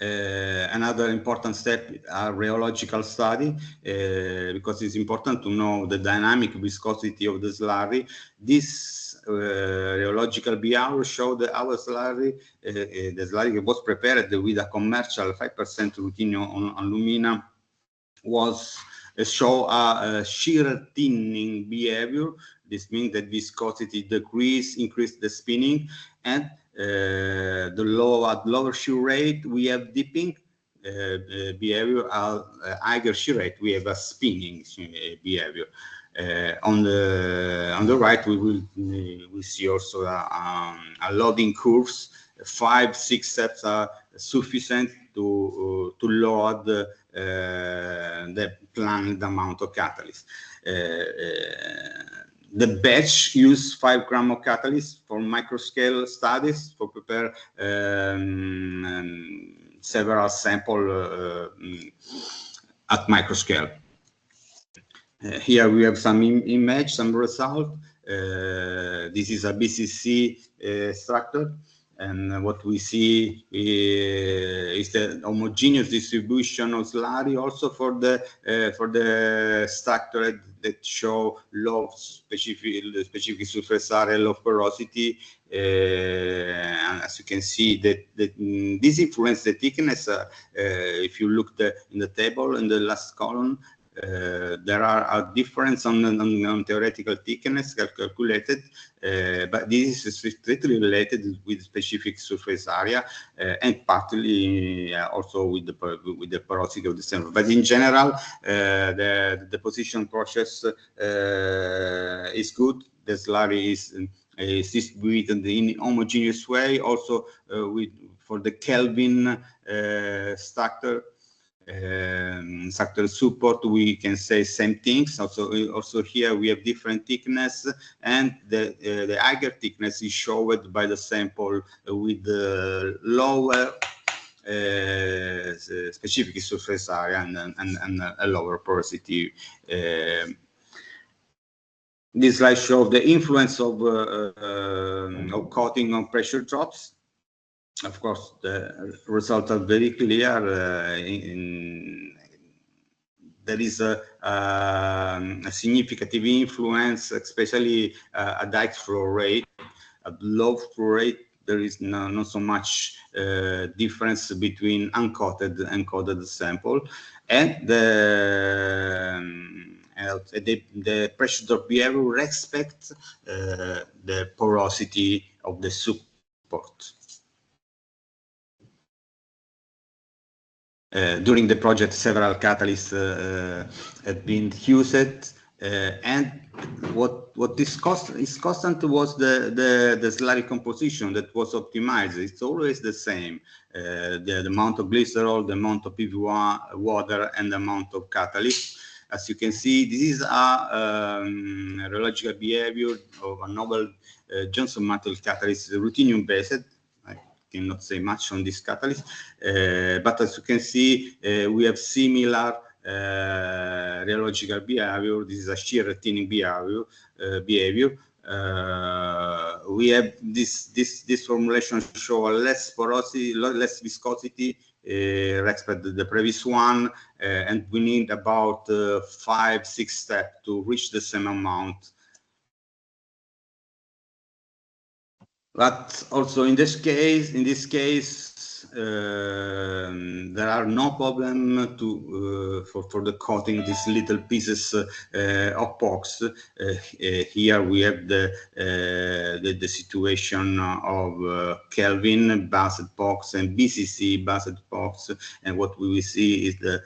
Another important step, a rheological study, because it's important to know the dynamic viscosity of the slurry. This rheological behavior showed that our slurry, the slurry was prepared with a commercial 5% ruthenium alumina, was show a shear thinning behavior. This means that viscosity increased the spinning, and at lower shear rate we have dipping behavior. Higher shear rate we have a spinning behavior. On the right we see also a loading curves. 5-6 steps are sufficient to load the planned amount of catalyst. The batch used 5 grams of catalyst for microscale studies for prepare several samples at microscale. Here we have some image, some result. This is a BCC structure, and what we see is the homogeneous distribution of slurry also for the structure that show low specific surface area, low porosity. And as you can see, that this influences the thickness. If you look in the table in the last column, there are a difference on theoretical thickness calculated, but this is strictly related with specific surface area and partly also with the porosity of the sample. But in general, the deposition process is good. The slurry is distributed in homogeneous way. Also, for the Kelvin structure. Structural support, we can say same things. Also here we have different thickness, and the higher thickness is showed by the sample with the lower specific surface area and a lower porosity. This slide shows the influence of coating on pressure drops. Of course, the results are very clear. There is a significant influence, especially at high flow rate. At low flow rate, there is not so much difference between uncoated and coated sample, and the pressure drop behavior respects the porosity of the support. During the project, several catalysts had been used, and what is constant was the slurry composition that was optimized. It's always the same: the amount of glycerol, the amount of PV1 water, and the amount of catalyst. As you can see, this is a rheological behavior of a novel Johnson Matthey catalyst, ruthenium based. Cannot say much on this catalyst, but as you can see, we have similar rheological behavior. This is a shear thinning behavior. We have this formulation show less porosity, less viscosity respect the previous one, and we need about 5-6 steps to reach the same amount. But also in this case, there are no problem to for the coating these little pieces of box. Here we have the situation of Kelvin based box and BCC based box, and what we will see is the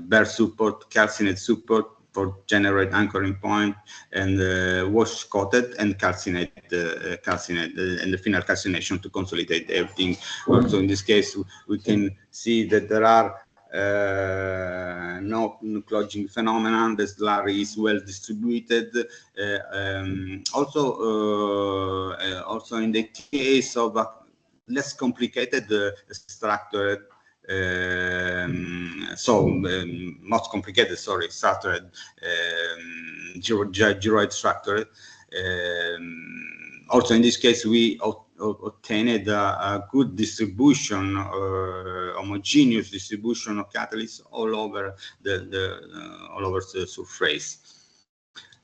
bare support, calcined support for generate anchoring point, and wash coated and calcinate and the final calcination to consolidate everything. Also in this case we can see that there are no clogging phenomenon. The slurry is well distributed. Also in the case of a less complicated structure, most complicated, structured gyroid structure. Also in this case we obtained a good distribution, homogeneous distribution of catalysts all over the surface.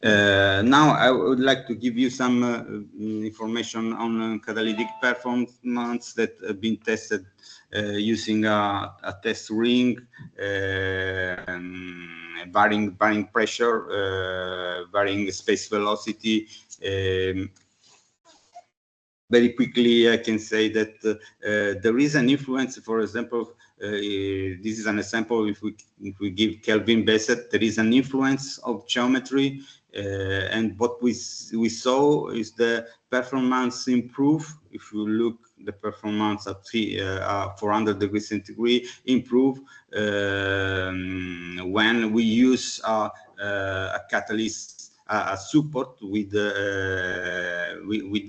Now I would like to give you some information on catalytic performance that have been tested using a test ring, varying pressure, varying space velocity. Very quickly, I can say that there is an influence. For example, this is an example. If we give Kelvin based, there is an influence of geometry, and what we saw is the performance improve. If you look, the performance at 400 degrees centigrade improve when we use a catalyst. A support with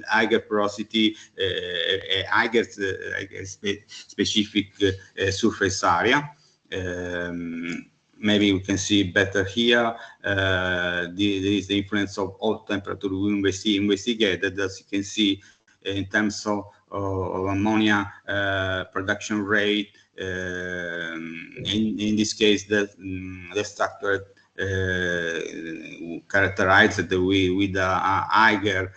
higher porosity, higher specific surface area. Maybe we can see better here. There is the influence of all temperature we investigated. As you can see, in terms of ammonia production rate, in this case, the structure characterized with a higher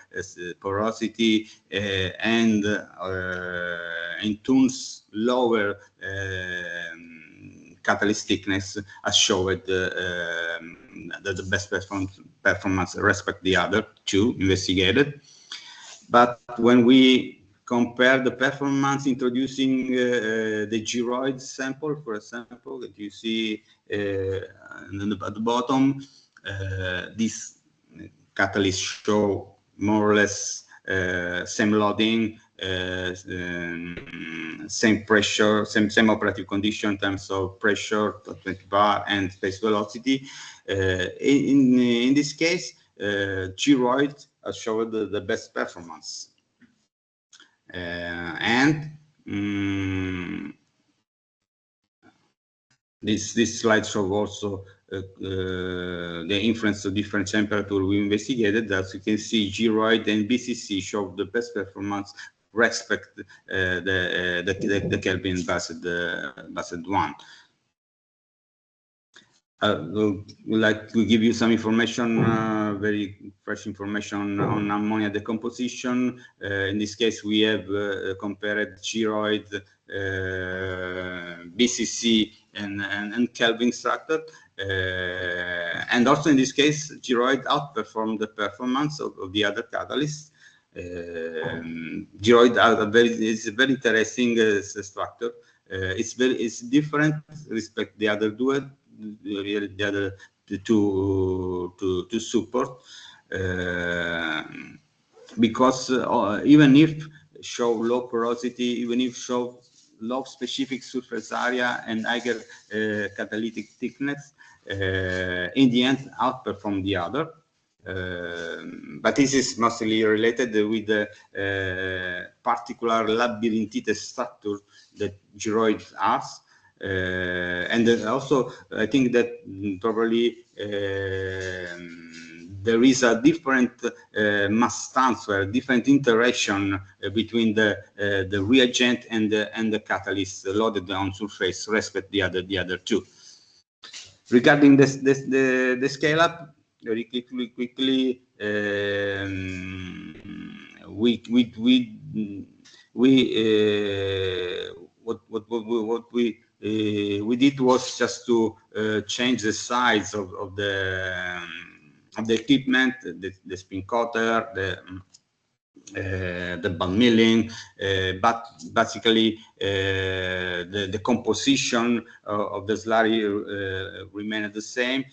porosity and in tunes lower catalyst thickness, as showed the best performance respect the other two investigated. But when we compare the performance introducing the gyroid sample, for example, that you see at the bottom, these catalysts show more or less same loading, same pressure, same operative condition in terms of pressure, 20 bar, and space velocity. In this case, gyroid has showed the best performance. This slide shows also the influence of different temperature we investigated. As you can see, gyroid and BCC show the best performance respect the Kelvin based one. We'd like to give you some information, very fresh information on ammonia decomposition. In this case, we have compared gyroid, BCC, and Kelvin structure. And also in this case, gyroid outperformed the performance of the other catalysts. Gyroid is a very interesting structure. It's different respect the other dual. The other to support, because even if show low porosity, even if show low specific surface area and higher catalytic thickness, in the end outperform the other. But this is mostly related with the particular labyrinthite structure that gyroid has. And also, I think that probably there is a different mass transfer, different interaction between the reagent and the catalyst loaded on surface, respect the other two. Regarding the scale up, very quickly, what we did was just to change the size of the equipment, the spin coater, the band milling, but basically the composition of the slurry remained the same.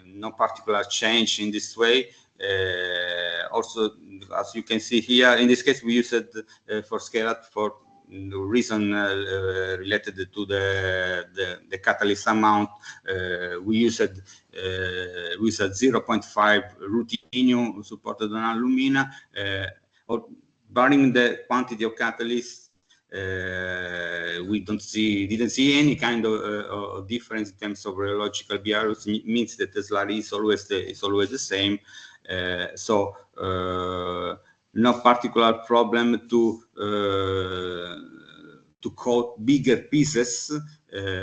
No particular change in this way. Also, as you can see here, in this case, we used it for scale up for the reason related to the catalyst amount. We used 0.5 ruthenium supported on alumina. Barring the quantity of catalyst, we didn't see any kind of difference in terms of rheological behaviors. It means that the slurry is always the same. So no particular problem to coat bigger pieces.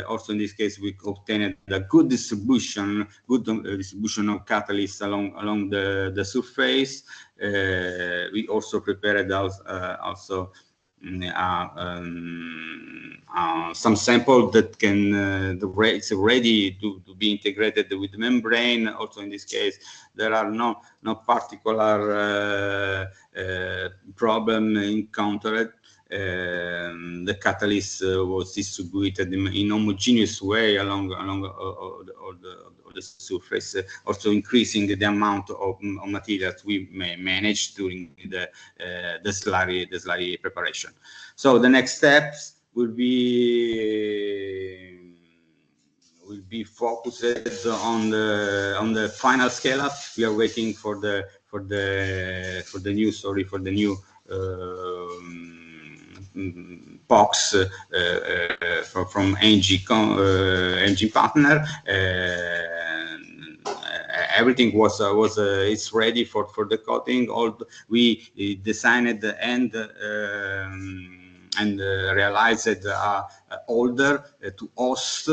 Also in this case, we obtained a good distribution of catalyst along the surface. We also prepared some sample that it's ready to be integrated with the membrane. Also in this case, there are no particular problem encountered. The catalyst was distributed in homogeneous way along the surface, also increasing the amount of materials we may manage during the slurry preparation. So the next steps will be focused on the final scale up. We are waiting for the new box from ANDREAH partner. Everything it's ready for the coating. We designed and realized holder to host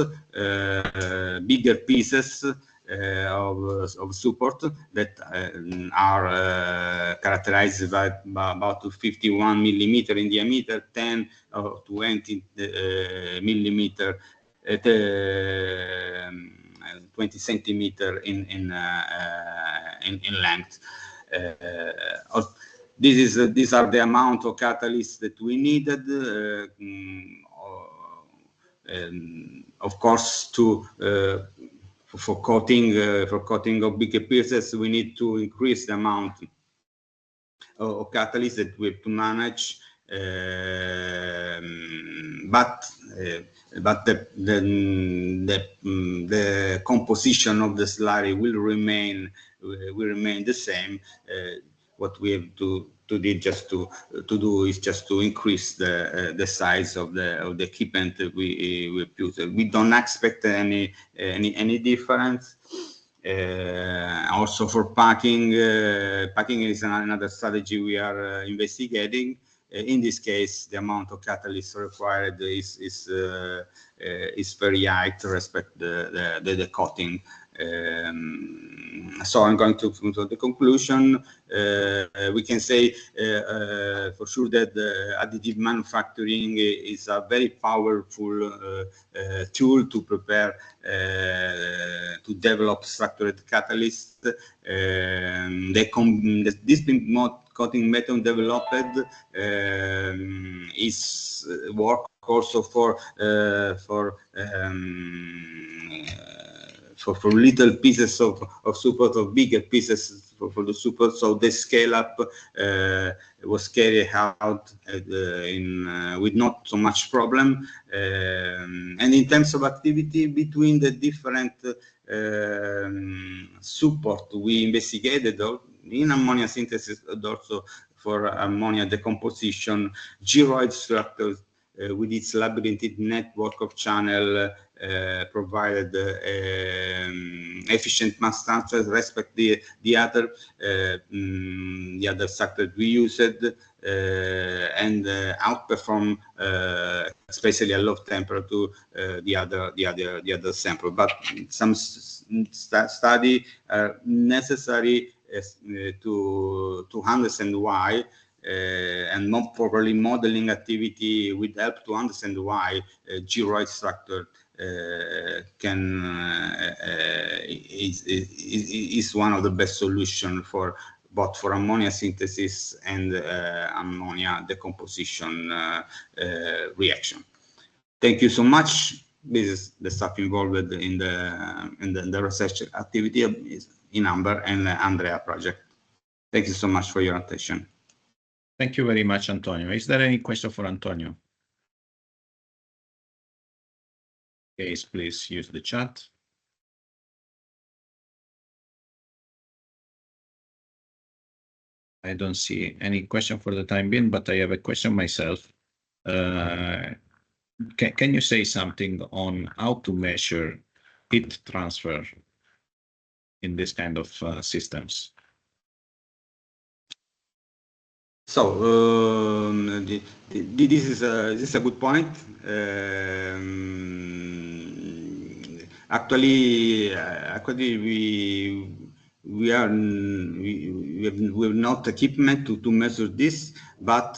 bigger pieces of support that are characterized by about 51 millimeter in diameter, 10 or 20 millimeter, 20 centimeter in length. These are the amount of catalyst that we needed. Of course, for coating of bigger pieces, we need to increase the amount of catalyst that we have to manage. But the composition of the slurry will remain the same. What we have to do is just to increase the size of the equipment we use. We don't expect any difference. Also for packing is another strategy we are investigating. In this case, the amount of catalyst required is very high to respect the coating. So I'm going to the conclusion. We can say for sure that additive manufacturing is a very powerful tool to prepare to develop structured catalyst. This coating method developed is work also for little pieces of support, of bigger pieces for the support. So the scale up was carried out with not so much problem. And in terms of activity between the different support we investigated in ammonia synthesis, and also for ammonia decomposition, gyroid structures with its labyrinthic network of channel provided efficient mass transfer respect the other structure we used and outperform especially at low temperature the other sample. But some study are necessary to understand why. And more properly, modeling activity will help to understand why gyroid structure is one of the best solutions for both for ammonia synthesis and ammonia decomposition reaction. Thank you so much. This is the stuff involved in the research activity in AMBHER and the ANDREAH project. Thank you so much for your attention. Thank you very much, Antonio. Is there any question for Antonio? Yes, please use the chat. I don't see any question for the time being, but I have a question myself. Can you say something on how to measure heat transfer in this kind of systems? So this is a good point. Actually, we have not equipment to measure this, but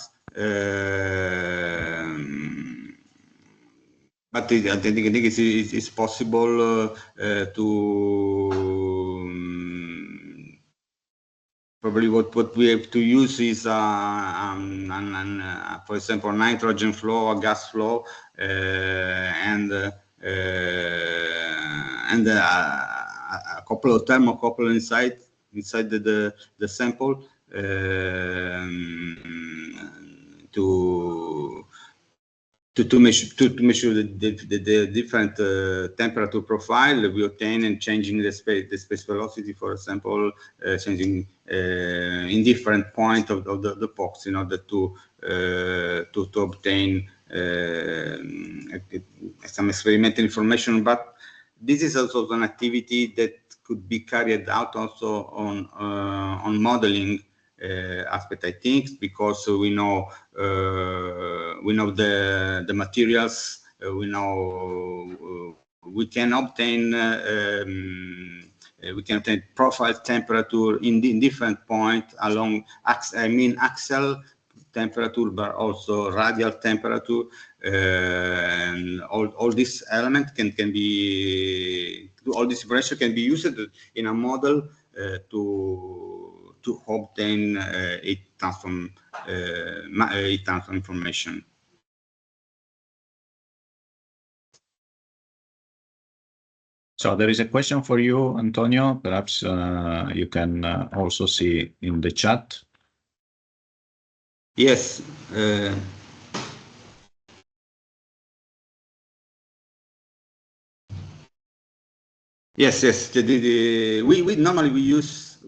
I think it's possible to. Probably what we have to use is, for example, nitrogen flow or gas flow, and a couple of thermocouple inside the sample to measure the different temperature profile we obtain and changing the space velocity, for example, changing in different point of the box in order to obtain some experimental information. But this is also an activity that could be carried out also on modeling aspect, I think, because we know the materials, we know we can obtain profile temperature in different points along axial temperature, but also radial temperature, and all these elements can be, all this information can be used in a model to obtain heat transfer information. So there is a question for you, Antonio. Perhaps you can also see in the chat. Yes. Yes. We normally use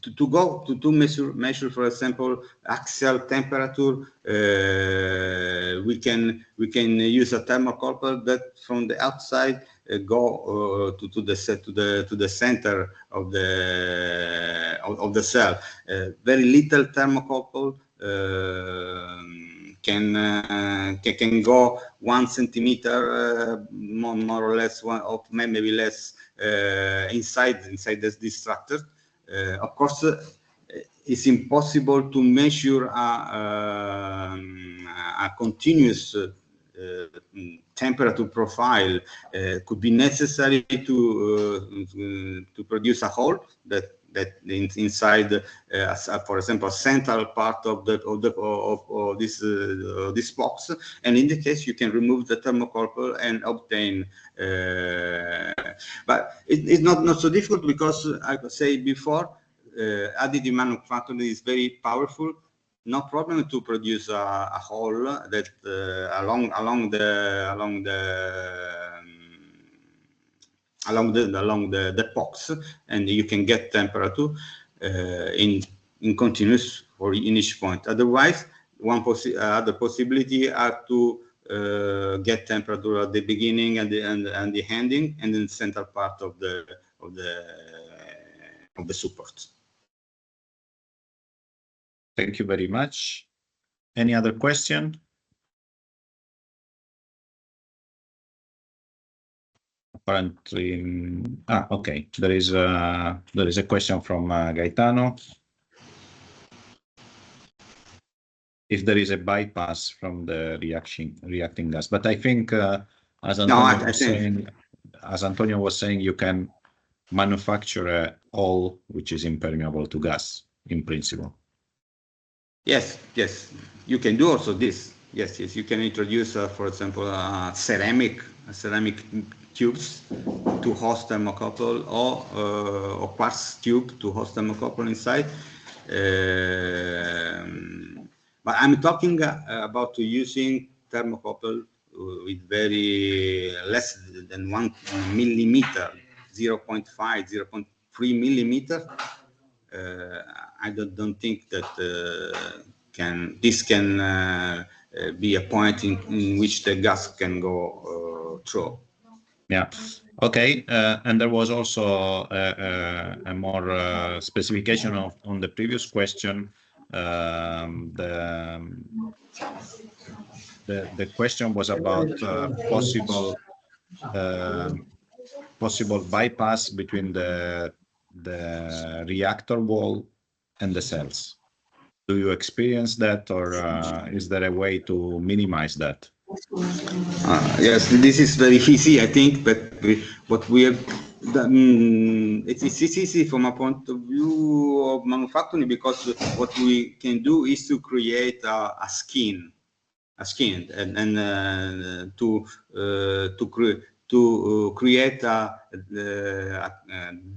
to measure, for example, axial temperature. We can use a thermocouple that from the outside go to the center of the cell. Very little thermocouple can go 1 centimeter, more or less, or maybe less, inside this structure. Of course, it's impossible to measure a continuous temperature profile. Could be necessary to produce a hole that inside, for example, a central part of this box, and in the case you can remove the thermocouple and obtain. But it's not so difficult, because I could say before, additive manufacturing is very powerful. No problem to produce a hole that along the box, and you can get temperature in continuous or in each point. Otherwise, other possibility are to get temperature at the beginning and the ending, and in the center part of the support. Thank you very much. Any other question? Apparently, okay. There is a question from Gaetano. If there is a bypass from the reacting gas, but I think as Antonio was saying, you can manufacture a hull which is impermeable to gas in principle. Yes, you can do also this. Yes, you can introduce, for example, ceramic tubes to host thermocouple, or quartz tube to host thermocouple inside. But I'm talking about using thermocouple with very less than 1 millimeter, 0.5, 0.3 millimeter. I don't think that this can be a point in which the gas can go through. Yeah. Okay. And there was also a more specification on the previous question. The question was about possible bypass between the reactor wall and the cells. Do you experience that, or is there a way to minimize that? Yes, this is very easy, I think, but it's easy from a point of view of manufacturing, because what we can do is to create a skin, and to create a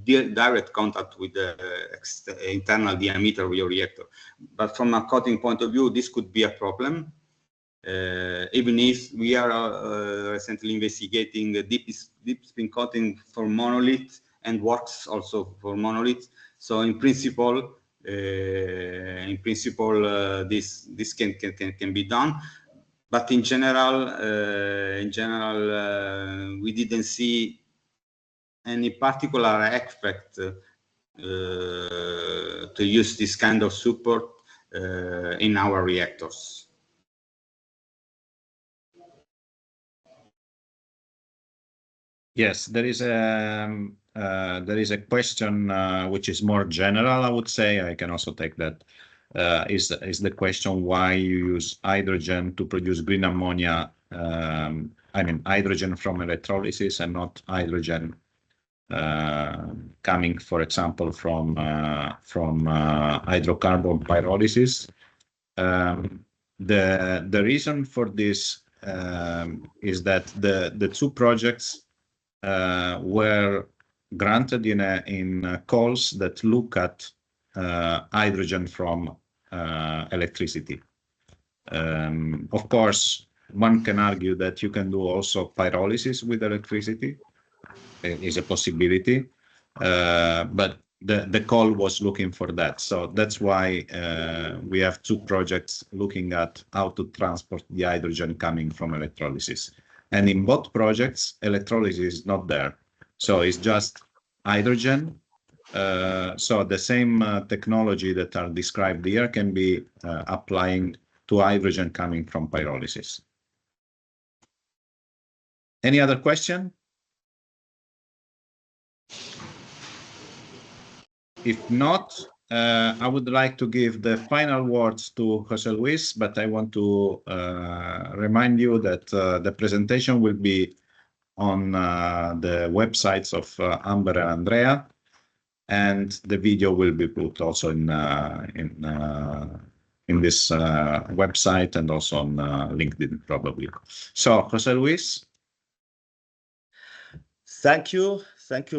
direct contact with the internal diameter of your reactor. But from a coating point of view, this could be a problem. Even if we are recently investigating the deep spin coating for monolith, and works also for monolith. So in principle, this can be done. But in general, we didn't see any particular effect to use this kind of support in our reactors. Yes, there is a question which is more general, I would say. I can also take that. Is the question why you use hydrogen to produce green ammonia? I mean, hydrogen from electrolysis and not hydrogen coming, for example, from hydrocarbon pyrolysis. The reason for this is that the two projects were granted in calls that look at hydrogen from electricity. Of course, one can argue that you can do also pyrolysis with electricity. It is a possibility, but the call was looking for that. So that's why we have two projects looking at how to transport the hydrogen coming from electrolysis. And in both projects, electrolysis is not there. So it's just hydrogen. So the same technology that are described here can be applying to hydrogen coming from pyrolysis. Any other question? If not, I would like to give the final words to José Luis, but I want to remind you that the presentation will be on the websites of AMBHER and ANDREAH, and the video will be put also in this website and also on LinkedIn probably. So, José Luis. Thank you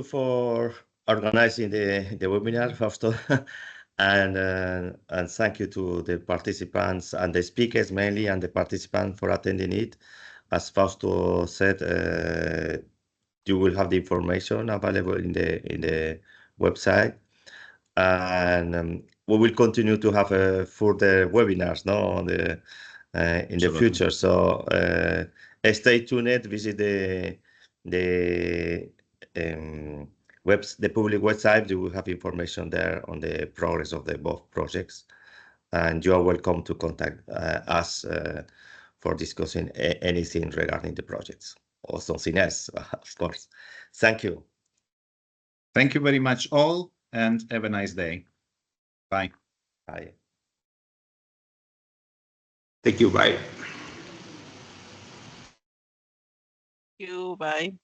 for organizing the webinar, Fausto, and thank you to the participants and the speakers mainly, and the participants for attending it. As Fausto said, you will have the information available in the website, and we will continue to have further webinars, no, on the in the future. So stay tuned. Visit the public website. You will have information there on the progress of the both projects, and you are welcome to contact us for discussing anything regarding the projects or something else, of course. Thank you. Thank you very much all, and have a nice day. Bye. Bye. Thank you. Bye. You, bye.